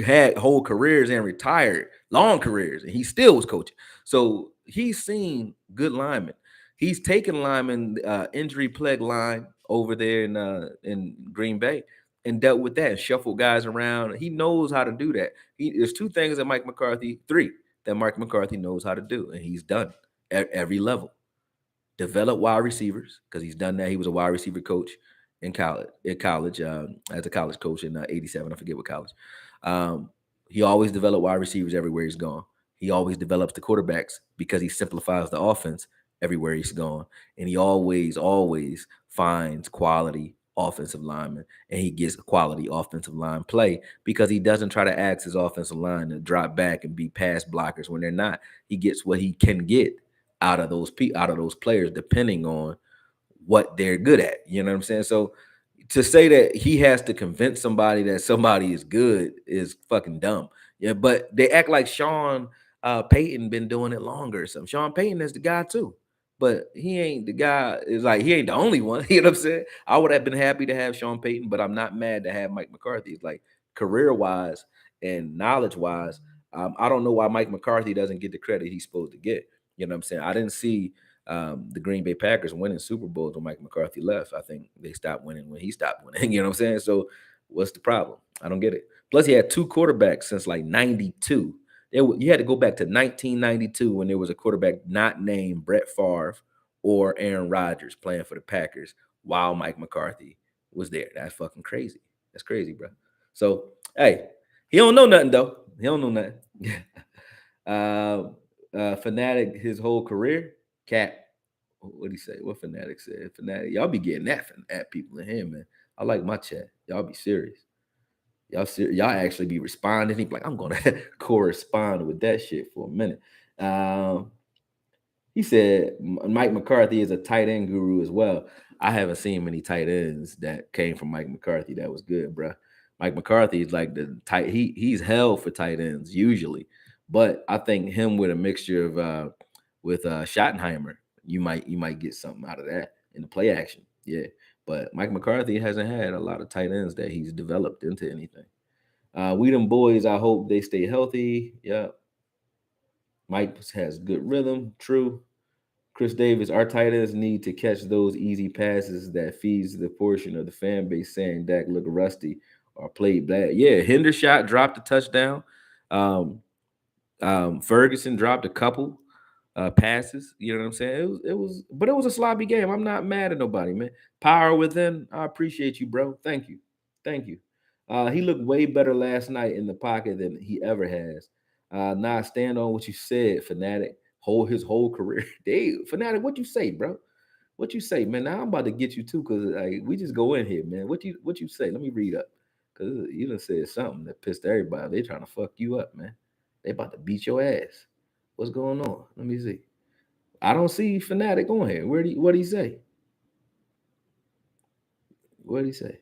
had whole careers and retired, long careers, and he still was coaching. So he's seen good linemen. He's taken linemen injury plague line over there in Green Bay and dealt with that and shuffled guys around. He knows how to do that. There's 2 things that Mike McCarthy, 3 that Mike McCarthy knows how to do, and he's done at every level. Develop wide receivers because he's done that. He was a wide receiver coach in college. As a college coach in '87, I forget what college. Um, he always developed wide receivers everywhere he's gone. He always develops the quarterbacks because he simplifies the offense everywhere he's gone, and he always finds quality offensive linemen, and he gets quality offensive line play because he doesn't try to ask his offensive line to drop back and be pass blockers when they're not. He gets what he can get out of those players depending on what they're good at. You know what I'm saying? So to say that he has to convince somebody that somebody is good is fucking dumb. Yeah, but they act like Sean Payton been doing it longer. So Sean Payton is the guy too. But he ain't the guy. It's like he ain't the only one. You know what I'm saying? I would have been happy to have Sean Payton, but I'm not mad to have Mike McCarthy. It's like career wise and knowledge wise, I don't know why Mike McCarthy doesn't get the credit he's supposed to get. You know what I'm saying? I didn't see the Green Bay Packers winning Super Bowls when Mike McCarthy left. I think they stopped winning when he stopped winning. You know what I'm saying? So what's the problem? I don't get it. Plus, he had 2 quarterbacks since like '92. You had to go back to 1992 when there was a quarterback not named Brett Favre or Aaron Rodgers playing for the Packers while Mike McCarthy was there. That's fucking crazy. That's crazy, bro. So, hey, he don't know nothing though. He don't know nothing. Fanatic his whole career. Cat. What he say? What Fanatic said? Fanatic, y'all be getting that at people in here, man. I like my chat. Y'all be serious. Y'all actually be responding. He be like, I'm gonna correspond with that shit for a minute. He said Mike McCarthy is a tight end guru as well. I haven't seen many tight ends that came from Mike McCarthy that was good, bro. Mike McCarthy is like the tight. He's held for tight ends usually, but I think him with a mixture of with Schottenheimer, you might get something out of that in the play action. Yeah, but Mike McCarthy hasn't had a lot of tight ends that he's developed into anything. We them boys. I hope they stay healthy. Yeah, Mike has good rhythm. True. Chris Davis, our tight ends need to catch those easy passes that feeds the portion of the fan base saying Dak looked rusty or played bad. Yeah, Hendershot dropped a touchdown. Um, Ferguson dropped a couple passes. You know what I'm saying? But it was a sloppy game. I'm not mad at nobody, man. Power within. I appreciate you, bro. Thank you. He looked way better last night in the pocket than he ever has. Nah, stand on what you said, fanatic. His whole career. Dave, fanatic, what you say, bro? What you say, man? Now I'm about to get you too, cause like, we just go in here, man. What you say? Let me read up, cause you done said something that pissed everybody. They trying to fuck you up, man. They about to beat your ass. What's going on? Let me see. I don't see fanatic on here. What do he say? What did he say?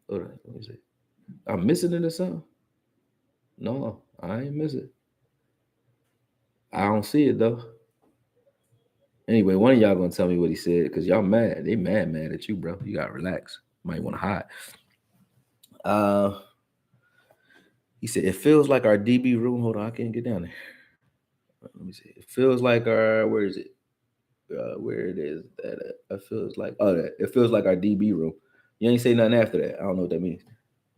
Hold on, let me see. I'm missing it or something. No, I ain't missing. I don't see it though. Anyway, one of y'all gonna tell me what he said because y'all mad. They mad at you, bro. You gotta relax. Might want to hide. Uh, he said it feels like our DB room. Hold on, I can't get down there. Let me see. It feels like our where is it? Where it is that it feels like it feels like our DB room. You ain't say nothing after that. I don't know what that means.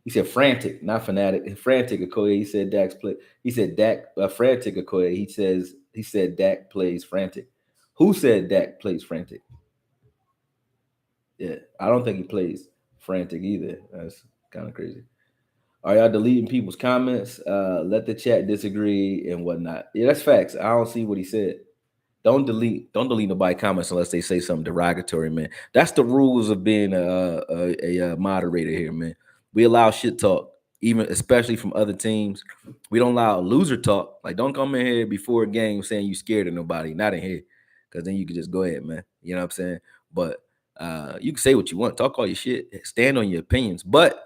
He said frantic, not fanatic. Frantic Okoye. He said Dak's play. He said Dak frantic Okoye. He said Dak plays frantic. Who said Dak plays frantic? Yeah, I don't think he plays frantic either. That's kind of crazy. Are y'all deleting people's comments? Let the chat disagree and whatnot. Yeah, that's facts. I don't see what he said. Don't delete nobody comments unless they say something derogatory, man. That's the rules of being a moderator here, man. We allow shit talk, even especially from other teams. We don't allow loser talk. Like, don't come in here before a game saying you scared of nobody. Not in here, because then you can just go ahead, man. You know what I'm saying? But you can say what you want, talk all your shit, stand on your opinions. But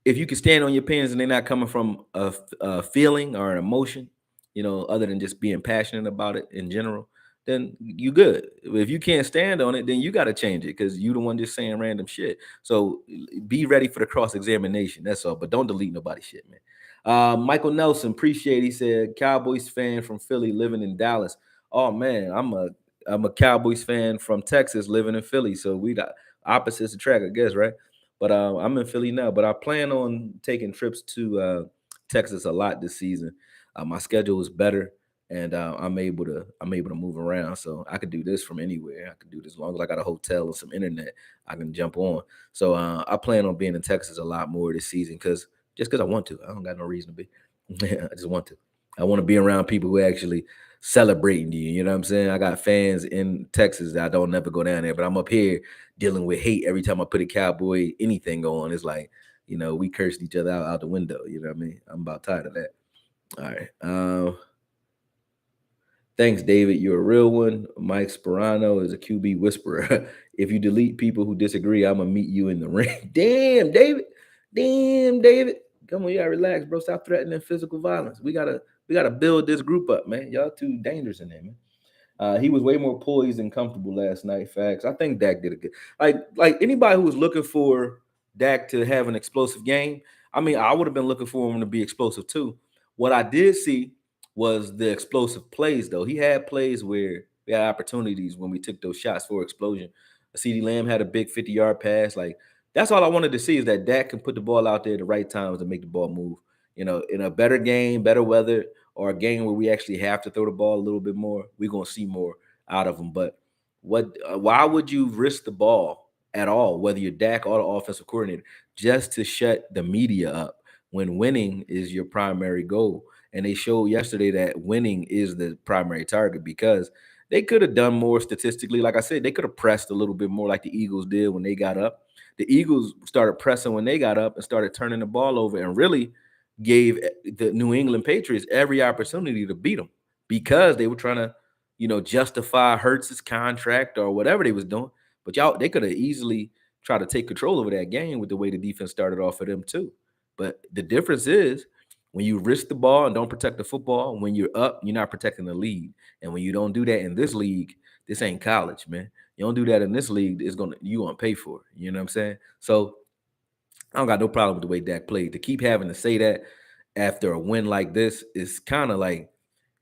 if you can stand on your opinions and they're not coming from a feeling or an emotion, other than just being passionate about it in general, then you good. If you can't stand on it, then you got to change it because you the one just saying random shit. So be ready for the cross examination. That's all. But don't delete nobody's shit, man. Michael Nelson, appreciate. He said Cowboys fan from Philly, living in Dallas. Oh man, I'm a Cowboys fan from Texas, living in Philly. So we got opposites attract, I guess, right? But I'm in Philly now. But I plan on taking trips to Texas a lot this season. My schedule is better, and I'm able to move around. So I could do this from anywhere. I could do this as long as I got a hotel and some internet. I can jump on. So I plan on being in Texas a lot more this season because I want to. I don't got no reason to be. I just want to. I want to be around people who actually celebrating you. You know what I'm saying? I got fans in Texas that I don't never go down there, but I'm up here dealing with hate every time I put a Cowboy anything on. It's like, we cursed each other out the window. You know what I mean? I'm about tired of that. All right. Thanks, David. You're a real one. Mike Sperano is a QB whisperer. If you delete people who disagree, I'm gonna meet you in the ring. Damn, David. Damn, David. Come on, you gotta relax, bro. Stop threatening physical violence. We gotta build this group up, man. Y'all too dangerous in there, man. He was way more poised and comfortable last night. Facts. I think Dak did a good. Like anybody who was looking for Dak to have an explosive game. I mean, I would have been looking for him to be explosive too. What I did see was the explosive plays, though. He had plays where we had opportunities when we took those shots for explosion. CD Lamb had a big 50-yard pass. Like, that's all I wanted to see is that Dak can put the ball out there at the right times to make the ball move. In a better game, better weather, or a game where we actually have to throw the ball a little bit more, we're gonna see more out of him. But why would you risk the ball at all, whether you're Dak or the offensive coordinator, just to shut the media up when winning is your primary goal? And they showed yesterday that winning is the primary target because they could have done more statistically. Like I said, they could have pressed a little bit more like the Eagles did when they got up. The Eagles started pressing when they got up and started turning the ball over and really gave the New England Patriots every opportunity to beat them because they were trying to, justify Hurts's contract or whatever they was doing. But they could have easily tried to take control over that game with the way the defense started off for them too. But the difference is when you risk the ball and don't protect the football, when you're up, you're not protecting the lead. And when you don't do that in this league, this ain't college, man. You don't do that in this league, you gonna pay for it. You know what I'm saying? So I don't got no problem with the way Dak played. To keep having to say that after a win like this is kind of like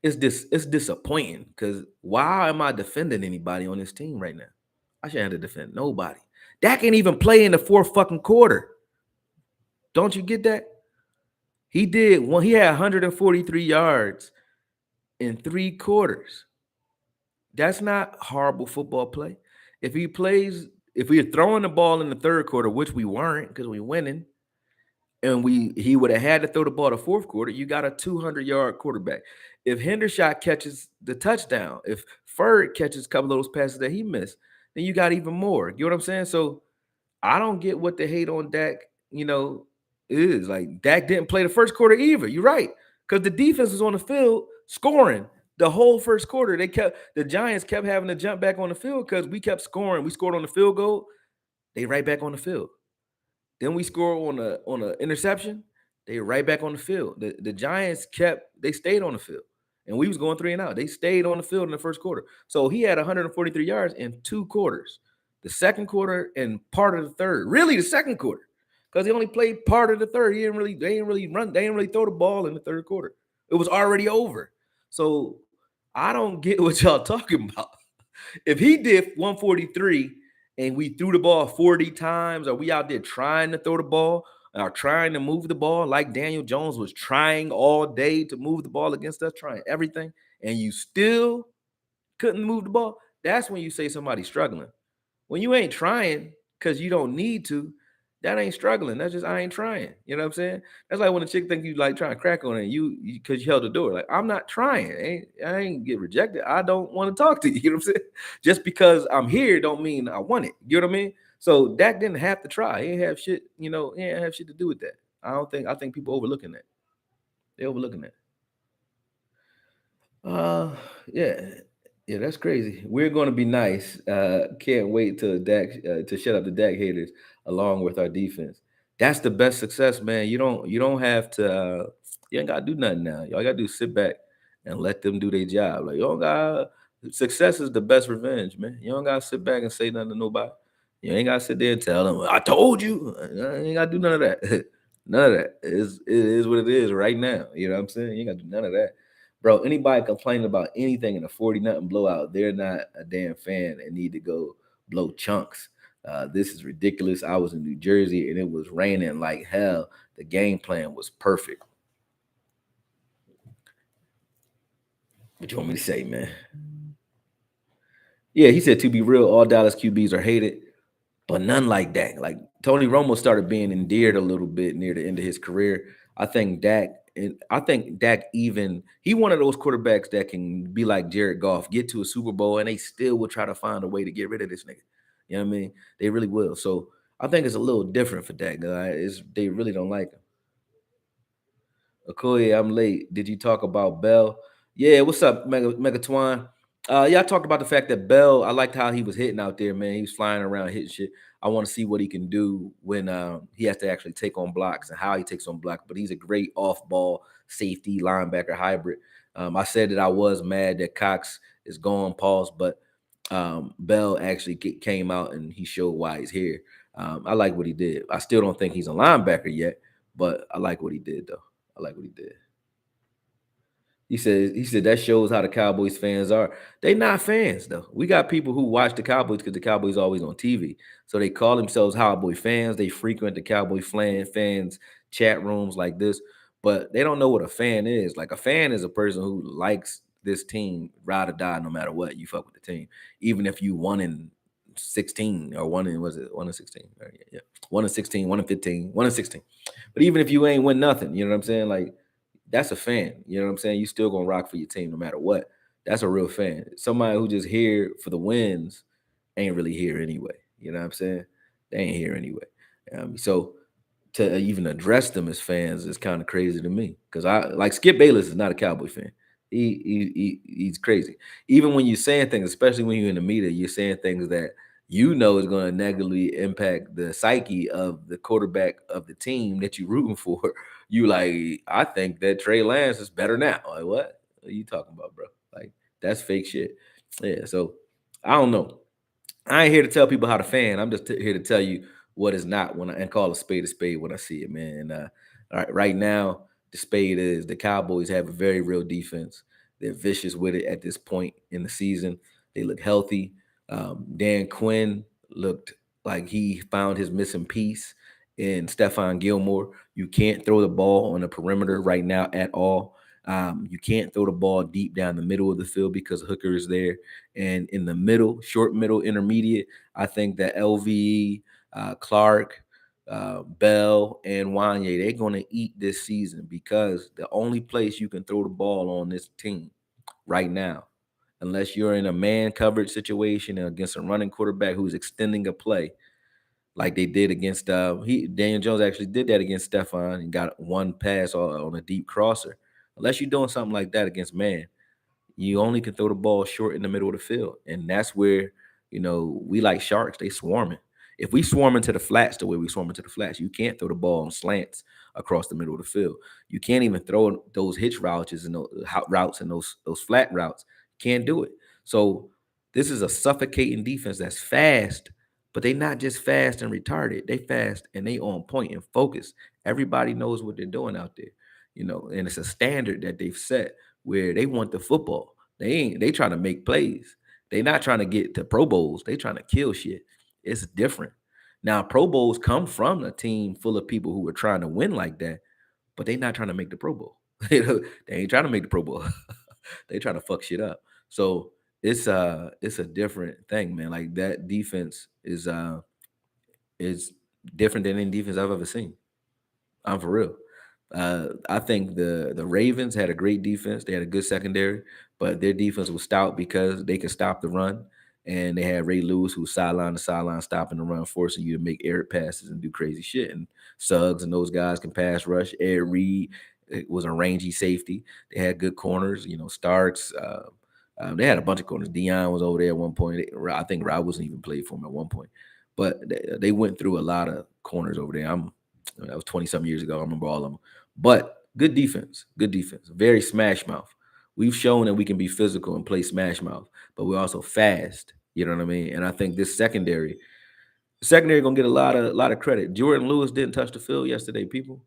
it's disappointing because why am I defending anybody on this team right now? I shouldn't have to defend nobody. Dak ain't even play in the fourth fucking quarter. Don't you get that? He did one. He had 143 yards in 3 quarters. That's not horrible football play. If we're throwing the ball in the third quarter, which we weren't because we winning, and he would have had to throw the ball the fourth quarter, you got a 200-yard quarterback. If Hendershot catches the touchdown, if Furr catches a couple of those passes that he missed, then you got even more. You know what I'm saying? So I don't get what the hate on Dak, is. Like, Dak didn't play the first quarter either. You're right. Because the defense was on the field scoring the whole first quarter. The Giants kept having to jump back on the field because we kept scoring. We scored on the field goal. They right back on the field. Then we score on a interception. They right back on the field. The Giants stayed on the field. and we was going 3-and-out. They stayed on the field in the first quarter. So he had 143 yards in 2 quarters. The second quarter and part of the third. Really, the second quarter. Because he only played part of the third. They didn't really run, they didn't really throw the ball in the third quarter. It was already over. So I don't get what y'all talking about. If he did 143 and we threw the ball 40 times, or we out there trying to throw the ball or trying to move the ball like Daniel Jones was trying all day to move the ball against us, trying everything, and you still couldn't move the ball, that's when you say somebody's struggling. When you ain't trying because you don't need to, that ain't struggling. That's just I ain't trying. You know what I'm saying? That's like when a chick think you like trying to crack on it, you because you held the door. Like, I'm not trying. I ain't get rejected. I don't want to talk to you. You know what I'm saying? Just because I'm here don't mean I want it. You know what I mean? So Dak didn't have to try. He ain't have shit, he ain't have shit to do with that. I think people overlooking that. They overlooking that. Uh, yeah, yeah, that's crazy. We're going to be nice. Can't wait till Dak to shut up the Dak haters along with our defense. That's the best success, man. You don't have to. You ain't got to do nothing now. Y'all got to do is sit back and let them do their job. Like, you don't got success is the best revenge, man. You don't got to sit back and say nothing to nobody. You ain't got to sit there and tell them, "I told you." You ain't got to do none of that. None of that. It is what it is right now. You know what I'm saying? You ain't got to do none of that. Bro, anybody complaining about anything in a 40 nothing blowout, they're not a damn fan and need to go blow chunks. This is ridiculous. I was in New Jersey and it was raining like hell. The game plan was perfect. What you want me to say, man? Yeah, he said, to be real, all Dallas QBs are hated, but none like Dak. Like Tony Romo started being endeared a little bit near the end of his career. I think Dak even he one of those quarterbacks that can be like Jared Goff, get to a Super Bowl, and they still will try to find a way to get rid of this nigga. You know what I mean? They really will. So I think it's a little different for Dak guy. They really don't like him. Akoye, I'm late. Did you talk about Bell? Yeah, what's up, Megatwine? Yeah, I talked about the fact that Bell, I liked how he was hitting out there, man. He was flying around hitting shit. I want to see what he can do when he has to actually take on blocks and how he takes on blocks. But he's a great off-ball safety linebacker hybrid. I said that I was mad that Cox is gone, pause, but Bell actually came out and he showed why he's here. I like what he did. I still don't think he's a linebacker yet, but I like what he did, though. I like what he did. He said that shows how the Cowboys fans are. They not fans though. We got people who watch the Cowboys because the Cowboys always on TV. So they call themselves Cowboy fans. They frequent the Cowboy fans chat rooms like this, but they don't know what a fan is. Like a fan is a person who likes this team, ride or die, no matter what. You fuck with the team, even if you won in 16 or one in was it 1 in 16? Yeah, 1 in 16, 1 in 15, 1 in 16. But even if you ain't win nothing, you know what I'm saying? Like that's a fan. You know what I'm saying? You still gonna rock for your team no matter what. That's a real fan. Somebody who just here for the wins ain't really here anyway. You know what I'm saying? They ain't here anyway. So to even address them as fans is kind of crazy to me because I like Skip Bayless is not a Cowboy fan. He's crazy. Even when you're saying things, especially when you're in the media, you're saying things that you know is going to negatively impact the psyche of the quarterback of the team that you're rooting for. You like, I think that Trey Lance is better now. Like, what are you talking about, bro? Like, that's fake shit. Yeah. So I don't know. I ain't here to tell people how to fan. I'm just here to tell you what is not when I and call a spade when I see it, man. And right now, the spade is the Cowboys have a very real defense. They're vicious with it at this point in the season. They look healthy. Dan Quinn looked like he found his missing piece in Stephon Gilmore. You can't throw the ball on the perimeter right now at all. You can't throw the ball deep down the middle of the field because Hooker is there. And in the middle, short middle, intermediate, I think that LVE, Clark, Bell, and Wanye, they're going to eat this season because the only place you can throw the ball on this team right now, unless you're in a man coverage situation against a running quarterback who's extending a play, like they did against Daniel Jones actually did that against Stephon and got one pass on a deep crosser. Unless you're doing something like that against man, you only can throw the ball short in the middle of the field. And that's where, we like sharks, they swarming. If we swarm into the flats the way we swarm into the flats, you can't throw the ball on slants across the middle of the field. You can't even throw those hitch routes and those flat routes. Can't do it. So this is a suffocating defense that's fast, but they not just fast and retarded. They fast and they on point and focused. Everybody knows what they're doing out there, and it's a standard that they've set where they want the football. They trying to make plays. They not trying to get to Pro Bowls. They trying to kill shit. It's different. Now, Pro Bowls come from a team full of people who are trying to win like that, but they not trying to make the Pro Bowl. They ain't trying to make the Pro Bowl. They trying to fuck shit up. So it's a different thing, man. Like that defense is different than any defense I've ever seen. I'm for real. I think the Ravens had a great defense. They had a good secondary, but their defense was stout because they could stop the run. And they had Ray Lewis, who was sideline to sideline, stopping the run, forcing you to make air passes and do crazy shit. And Suggs and those guys can pass rush. Ed Reed was a rangy safety. They had good corners, Starks. They had a bunch of corners. Dion was over there at one point. I think Rob wasn't even played for him at one point. But they went through a lot of corners over there. That was 20-something years ago. I remember all of them. But good defense. Very smash mouth. We've shown that we can be physical and play smash mouth, but we're also fast. You know what I mean? And I think this secondary gonna get a lot of credit. Jordan Lewis didn't touch the field yesterday, people.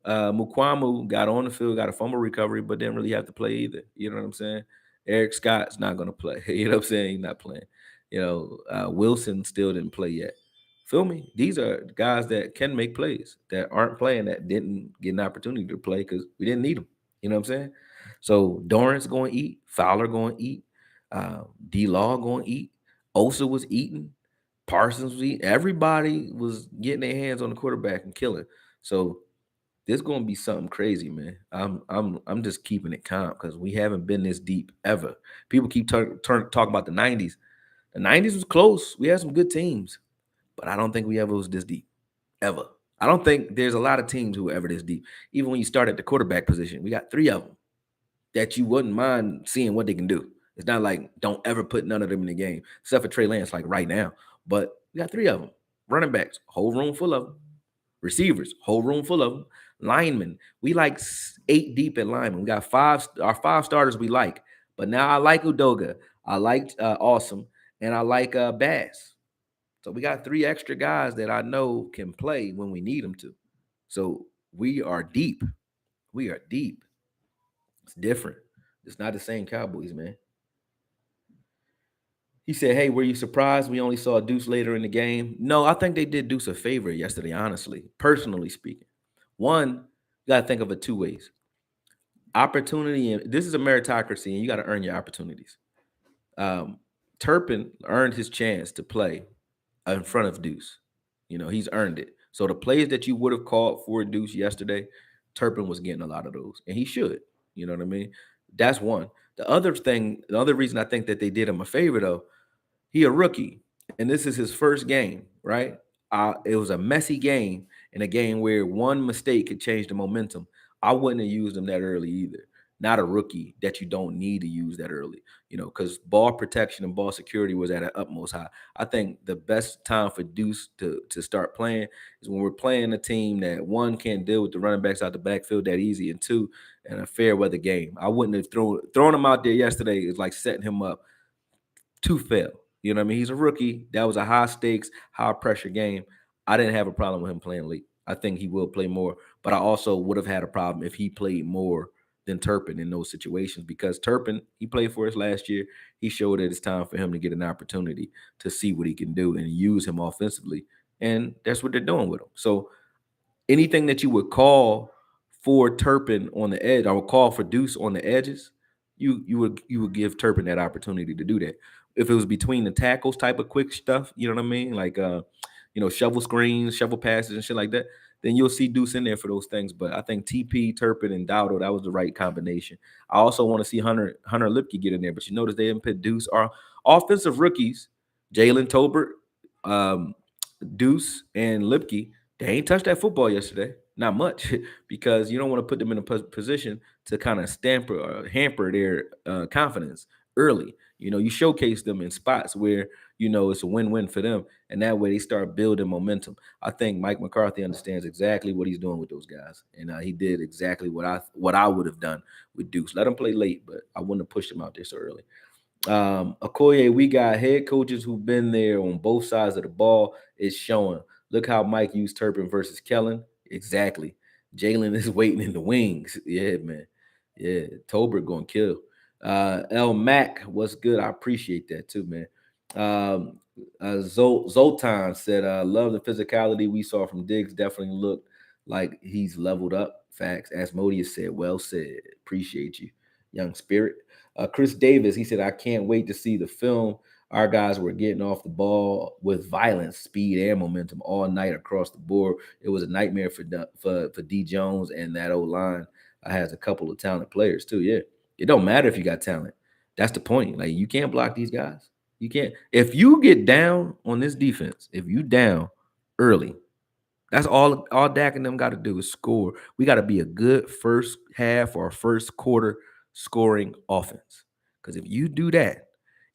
Mukwamu got on the field, got a fumble recovery, but didn't really have to play either. You know what I'm saying? Eric Scott's not gonna play. You know what I'm saying? He's not playing. Wilson still didn't play yet. Feel me? These are guys that can make plays that aren't playing, that didn't get an opportunity to play because we didn't need them. You know what I'm saying? So Dorrance going to eat, Fowler going to eat, D-Law going to eat, Osa was eating, Parsons was eating. Everybody was getting their hands on the quarterback and killing. So this going to be something crazy, man. I'm just keeping it calm because we haven't been this deep ever. People keep talking about the 90s. The 90s was close. We had some good teams, but I don't think we ever was this deep, ever. I don't think there's a lot of teams who are ever this deep. Even when you start at the quarterback position, we got 3 of them that you wouldn't mind seeing what they can do. It's not like don't ever put none of them in the game, except for Trey Lance, like right now. But we got 3 of them. Running backs, whole room full of them. Receivers, whole room full of them. Linemen, we like 8 deep at linemen. We got 5, our 5 starters we like. But now I like Udoga, I like Awesome, and I like Bass. So we got 3 extra guys that I know can play when we need them to. So we are deep. We are deep. It's different. It's not the same Cowboys, man. He said, "Hey, were you surprised we only saw Deuce later in the game?" No, I think they did Deuce a favor yesterday, honestly, personally speaking. One, you got to think of it 2 ways. Opportunity, and this is a meritocracy, and you got to earn your opportunities. Turpin earned his chance to play in front of Deuce. He's earned it. So the plays that you would have called for Deuce yesterday, Turpin was getting a lot of those, and he should. You know what I mean? That's one. The other reason I think that they did him a favor, though, he a rookie, and this is his first game, right? It was a messy game, in a game where one mistake could change the momentum. I wouldn't have used him that early either. Not a rookie that you don't need to use that early, because ball protection and ball security was at an utmost high. I think the best time for Deuce to start playing is when we're playing a team that, 1, can't deal with the running backs out the backfield that easy, and 2, in a fair weather game. I wouldn't have thrown him out there yesterday. Is like setting him up to fail. You know what I mean? He's a rookie. That was a high stakes, high pressure game. I didn't have a problem with him playing late. I think he will play more, but I also would have had a problem if he played more than Turpin in those situations, because Turpin, he played for us last year. He showed that it's time for him to get an opportunity to see what he can do and use him offensively. And that's what they're doing with him. So anything that you would call for Turpin on the edge, I would call for Deuce on the edges, you would give Turpin that opportunity to do that. If it was between the tackles type of quick stuff, you know what I mean? Like shovel screens, shovel passes and shit like that, then you'll see Deuce in there for those things. But I think TP, Turpin, and Dowdle, that was the right combination. I also want to see Hunter Lipke get in there, but you notice they didn't put Deuce. Our offensive rookies, Jalen Tolbert, Deuce, and Lipke, they ain't touched that football yesterday. Not much, because you don't want to put them in a position to kind of hamper their confidence early. You showcase them in spots where it's a win-win for them, and that way they start building momentum. I think Mike McCarthy understands exactly what he's doing with those guys, and he did exactly what I would have done with Deuce. Let him play late, but I wouldn't have pushed him out there so early. Okoye, we got head coaches who've been there on both sides of the ball. It's showing. Look how Mike used Turpin versus Kellen. Exactly. Jalen is waiting in the wings. Yeah, man. Yeah, Tolbert gonna kill. L Mac, what's good? I appreciate that too, man. Zoltan said, love the physicality we saw from Diggs. Definitely looked like he's leveled up. Facts. Asmodeus said, well said. Appreciate you, young spirit. Chris Davis, he said, I can't wait to see the film. Our guys were getting off the ball with violence, speed, and momentum all night across the board. It was a nightmare for D Jones, and that old line has a couple of talented players too. Yeah, it don't matter if you got talent. That's the point. Like, you can't block these guys. You can't. If you get down on this defense, if you down early, that's all Dak and them got to do is score. We got to be a good first half or first quarter scoring offense. Because if you do that,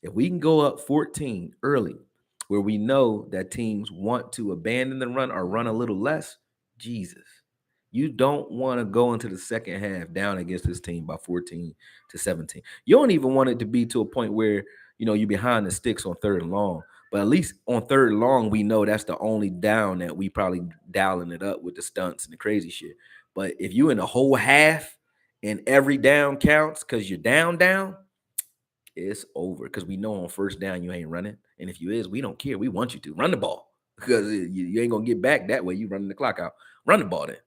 if we can go up 14 early, where we know that teams want to abandon the run or run a little less, Jesus, you don't want to go into the second half down against this team by 14 to 17. You don't even want it to be to a point where you're behind the sticks on third and long. But at least on third and long, we know that's the only down that we probably dialing it up with the stunts and the crazy shit. But if you in the whole half and every down counts because you're down, it's over. Because we know on first down you ain't running. And if you is, we don't care. We want you to run the ball because you ain't going to get back that way. You running the clock out. Run the ball then.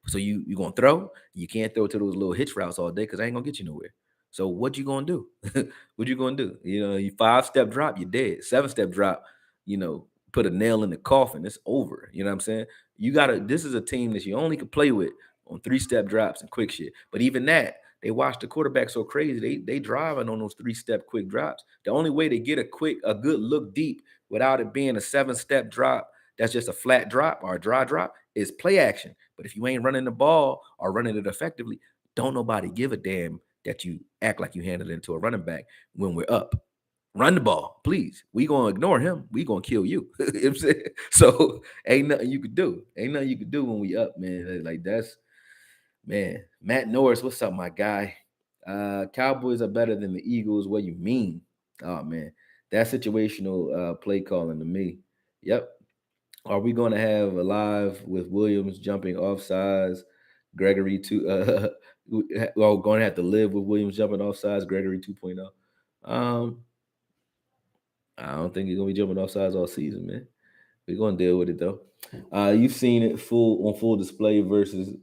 So you going to throw. You can't throw to those little hitch routes all day because I ain't going to get you nowhere. So what you gonna do? What you gonna do? You 5-step drop, you're dead. 7-step drop, put a nail in the coffin. It's over. You know what I'm saying? This is a team that you only can play with on 3-step drops and quick shit. But even that, they watch the quarterback so crazy. They driving on those 3-step quick drops. The only way to get a good look deep without it being a 7-step drop, that's just a flat drop or a dry drop, is play action. But if you ain't running the ball or running it effectively, don't nobody give a damn that you act like you handed it into a running back when we're up. Run the ball, please. We gonna ignore him. We gonna kill you. You know what I'm saying? So ain't nothing you could do. Ain't nothing you could do when we up, man. Like that's, man. Matt Norris, what's up, my guy? Cowboys are better than the Eagles. What you mean? Oh man, that situational play calling to me. Yep. Are we going to have a live with Williams jumping off sides? Gregory well, going to have to live with Williams jumping off sides. Gregory 2.0. I don't think he's gonna be jumping off sides all season, man. We're gonna deal with it though. You've seen it full display versus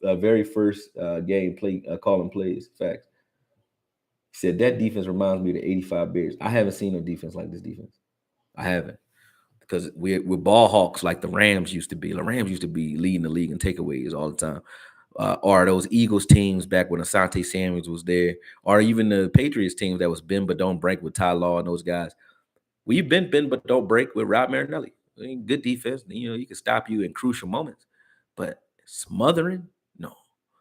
very first game play calling plays. Facts. He said that defense reminds me of the '85 Bears. I haven't seen no defense like this defense. I haven't. Because we're ball hawks like the Rams used to be. The Rams used to be leading the league in takeaways all the time. Or those Eagles teams back when Asante Samuels was there, or even the Patriots teams that was bend but don't break with Ty Law and those guys. We've been bend but don't break with Rob Marinelli. I mean, good defense. He can stop you in crucial moments. But smothering, no.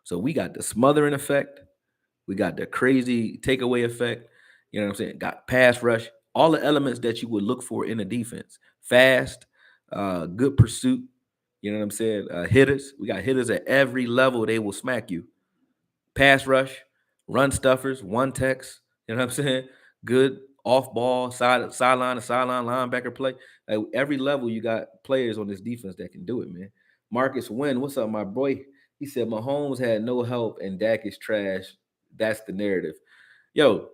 So we got the smothering effect. We got the crazy takeaway effect. You know what I'm saying? Got pass rush, all the elements that you would look for in a defense. Fast, good pursuit. You know what I'm saying? Hitters. We got hitters at every level. They will smack you. Pass rush, run stuffers, one text. You know what I'm saying? Good off ball, sideline to sideline linebacker play. Every level you got players on this defense that can do it, man. Marcus Wynn, what's up, my boy? He said Mahomes had no help and Dak is trash. That's the narrative. Yo,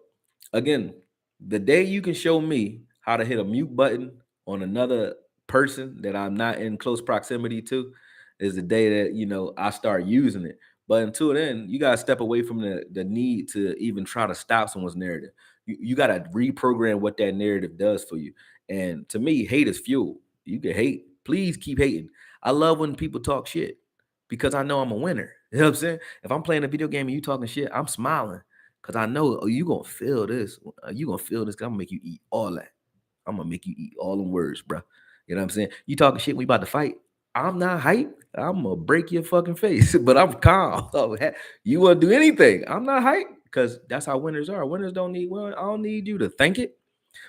again, the day you can show me how to hit a mute button on another person that I'm not in close proximity to is the day that I start using it. But until then, you gotta step away from the need to even try to stop someone's narrative. You gotta reprogram what that narrative does for you. And to me, hate is fuel. You can hate. Please keep hating. I love when people talk shit because I know I'm a winner. You know what I'm saying? If I'm playing a video game and you talking shit, I'm smiling because I know you gonna feel this. You gonna feel this because I'm gonna make you eat all that. I'm gonna make you eat all them words, bro. You know what I'm saying? You talking shit, we about to fight. I'm not hype. I'm gonna break your fucking face, but I'm calm. You wanna do anything? I'm not hype. because that's how winners are. Winners don't need, well, I don't need you to think it.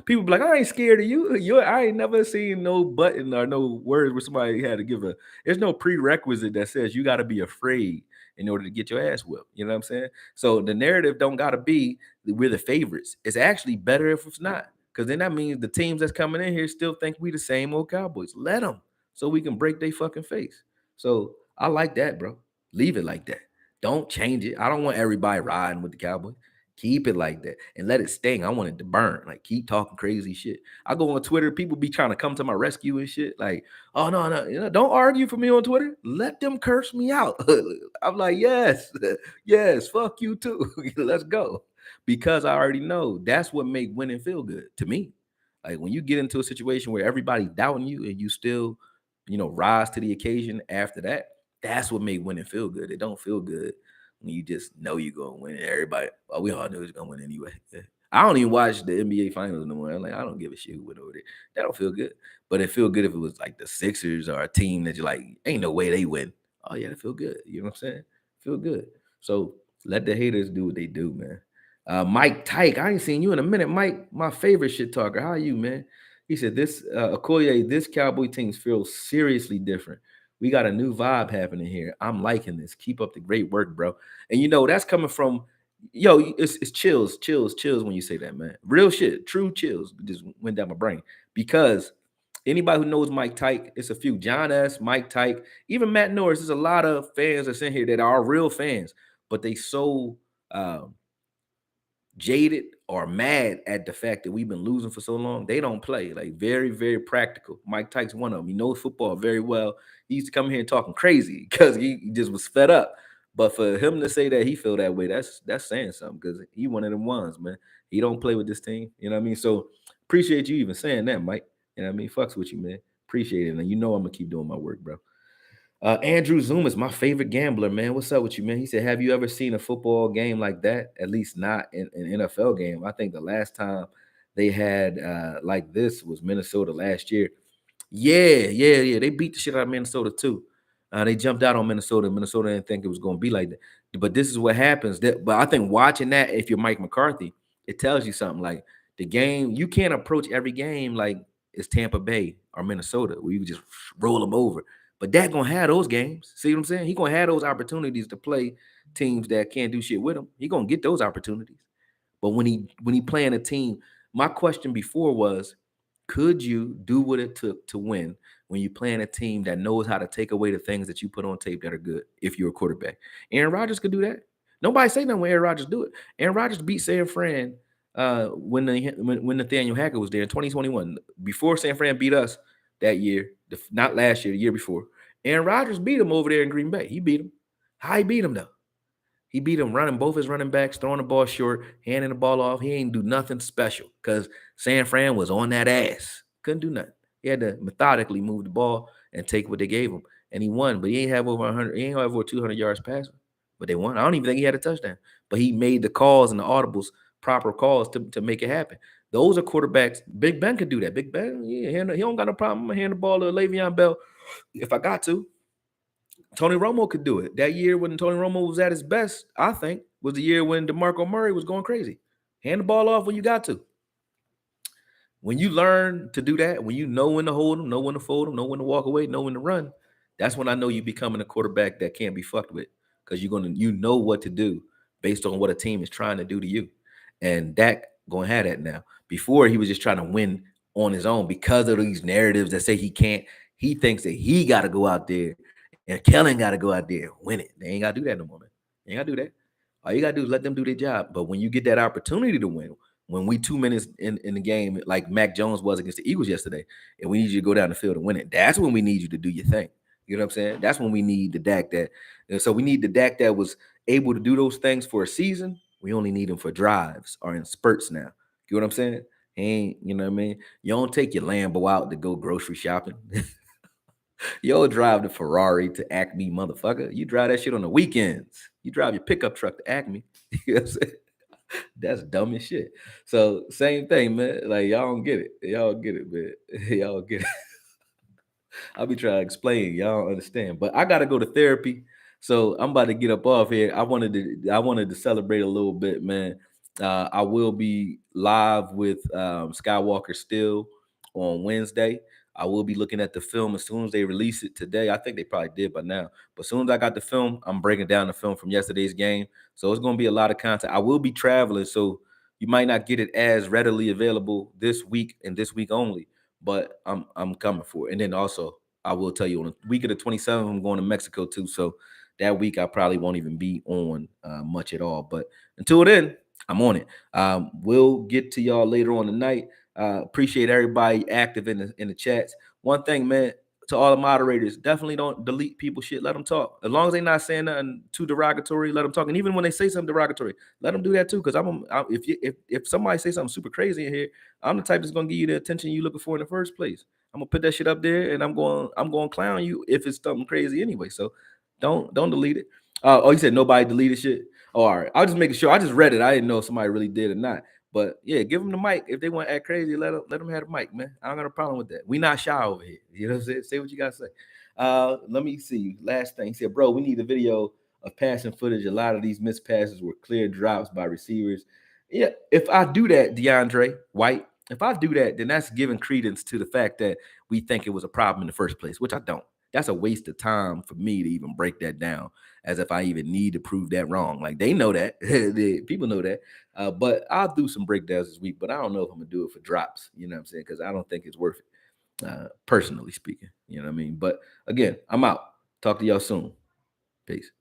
People be like, I ain't scared of you. I ain't never seen no button or no words where somebody had to give a. There's no prerequisite that says you got to be afraid in order to get your ass whipped. You know what I'm saying? So the narrative don't got to be that we're the favorites. It's actually better if it's not, because then that means the teams that's coming in here still think we the same old Cowboys. Let them, so we can break their fucking face. So I like that, bro. Leave it like that. Don't change it. I don't want everybody riding with the Cowboys. Keep it like that and let it sting. I want it to burn. Like, keep talking crazy shit. I go on Twitter, people be trying to come to my rescue and shit. Like, oh no, don't argue for me on Twitter. Let them curse me out. I'm like, yes, yes, fuck you too. Let's go. Because I already know that's what make winning feel good to me. Like, when you get into a situation where everybody's doubting you and you still, rise to the occasion after that, that's what make winning feel good. It don't feel good when you just know you're gonna win. Everybody, well, we all knew it's gonna win anyway. I don't even watch the NBA finals no more. I'm like, I don't give a shit who went over there. That don't feel good. But it feel good if it was like the Sixers or a team that you're like, ain't no way they win. Oh yeah, that feel good. You know what I'm saying? Feel good. So let the haters do what they do, man. Mike Tyke, I ain't seen you in a minute. Mike, my favorite shit talker. How are you, man? He said, this Okoye, this Cowboy team feels seriously different. We got a new vibe happening here. I'm liking this. Keep up the great work, bro. And that's coming from, it's chills when you say that, man. Real shit, true chills just went down my brain. Because anybody who knows Mike Tyke, it's a few. John S., Mike Tyke, even Matt Norris. There's a lot of fans that's in here that are real fans, but they so jaded or mad at the fact that we've been losing for so long. They don't play. Like, very, very practical. Mike Tyke's one of them. He knows football very well. He used to come here and talking crazy because he just was fed up. But for him to say that he feel that way, that's saying something, because he one of them ones, man. He don't play with this team. You know what I mean? So appreciate you even saying that, Mike. You know what I mean? Fucks with you, man. Appreciate it. And I'm gonna keep doing my work, bro. Andrew Zoom is my favorite gambler, man. What's up with you, man? He said, have you ever seen a football game like that? At least not in an NFL game. I think the last time they had like this was Minnesota last year. Yeah. They beat the shit out of Minnesota too. They jumped out on Minnesota. Minnesota didn't think it was going to be like that. But this is what happens. But I think watching that, if you're Mike McCarthy, it tells you something. Like, the game, you can't approach every game like it's Tampa Bay or Minnesota, where you just roll them over. But Dak gonna have those games. See what I'm saying? He gonna have those opportunities to play teams that can't do shit with him. He gonna get those opportunities. But when he playing a team, my question before was, could you do what it took to win when you playing a team that knows how to take away the things that you put on tape that are good if you're a quarterback? Aaron Rodgers could do that. Nobody say nothing when Aaron Rodgers do it. Aaron Rodgers beat San Fran when Nathaniel Hackett was there in 2021. Before San Fran beat us that year, not last year, the year before. Aaron Rodgers beat him over there in Green Bay. He beat him. How he beat him, though? He beat him running both his running backs, throwing the ball short, handing the ball off. He ain't do nothing special because San Fran was on that ass. Couldn't do nothing. He had to methodically move the ball and take what they gave him. And he won, but he ain't have over 100. He ain't have over 200 yards passing. But they won. I don't even think he had a touchdown. But he made the calls and the audibles, proper calls to make it happen. Those are quarterbacks. Big Ben could do that. Big Ben, yeah, he don't got no problem. I'm going to hand the ball to Le'Veon Bell if I got to. Tony Romo could do it. That year when Tony Romo was at his best, I think, was the year when DeMarco Murray was going crazy. Hand the ball off when you got to. When you learn to do that, when you know when to hold them, know when to fold them, know when to walk away, know when to run, that's when I know you're becoming a quarterback that can't be fucked with, because you know what to do based on what a team is trying to do to you. And Dak gonna have that now. Before, he was just trying to win on his own because of these narratives that say he can't. He thinks that he got to go out there and Kellen got to go out there and win it. They ain't got to do that no more, man. They ain't got to do that. All you got to do is let them do their job. But when you get that opportunity to win, when we 2 minutes in the game, like Mac Jones was against the Eagles yesterday, and we need you to go down the field and win it, that's when we need you to do your thing. You know what I'm saying? That's when we need the Dak that. And so we need the Dak that was able to do those things for a season. We only need him for drives or in spurts now. You know what I'm saying? You know what I mean? You don't take your Lambo out to go grocery shopping. You don't drive the Ferrari to Acme, motherfucker. You drive that shit on the weekends. You drive your pickup truck to Acme. You know what I'm saying? That's dumb as shit. So same thing, man. Like, y'all don't get it. Y'all get it, man. Y'all get it. I'll be trying to explain. Y'all don't understand. But I gotta go to therapy. So I'm about to get up off here. I wanted to celebrate a little bit, man. I will be live with Skywalker Still on Wednesday. I will be looking at the film as soon as they release it today. I think they probably did by now. But as soon as I got the film, I'm breaking down the film from yesterday's game. So it's going to be a lot of content. I will be traveling, so you might not get it as readily available this week and this week only. But I'm coming for it. And then also, I will tell you on the week of the 27th, I'm going to Mexico too. So that week I probably won't even be on much at all. But until then, I'm on it. We'll get to y'all later on tonight. Appreciate everybody active in the chats. One thing, man, to all the moderators, definitely don't delete people shit. Let them talk. As long as they're not saying nothing too derogatory, let them talk. And even when they say something derogatory, let them do that too. Because if somebody say something super crazy in here, I'm the type that's gonna give you the attention you looking for in the first place. I'm gonna put that shit up there, and I'm going to clown you if it's something crazy anyway. So don't delete it. Oh, you said nobody deleted shit. Oh, all right. I was just making sure. I just read it. I didn't know if somebody really did or not. But yeah, give them the mic. If they want to act crazy, let them have the mic, man. I don't got a problem with that. We not shy over here. You know what I'm saying? Say what you gotta say. Let me see. Last thing. He said, bro, we need a video of passing footage. A lot of these missed passes were clear drops by receivers. Yeah, if I do that, DeAndre White, if I do that, then that's giving credence to the fact that we think it was a problem in the first place, which I don't. That's a waste of time for me to even break that down, as if I even need to prove that wrong. Like they know that, people know that. But I'll do some breakdowns this week, but I don't know if I'm gonna do it for drops. You know what I'm saying? Because I don't think it's worth it, personally speaking. You know what I mean? But again, I'm out. Talk to y'all soon. Peace.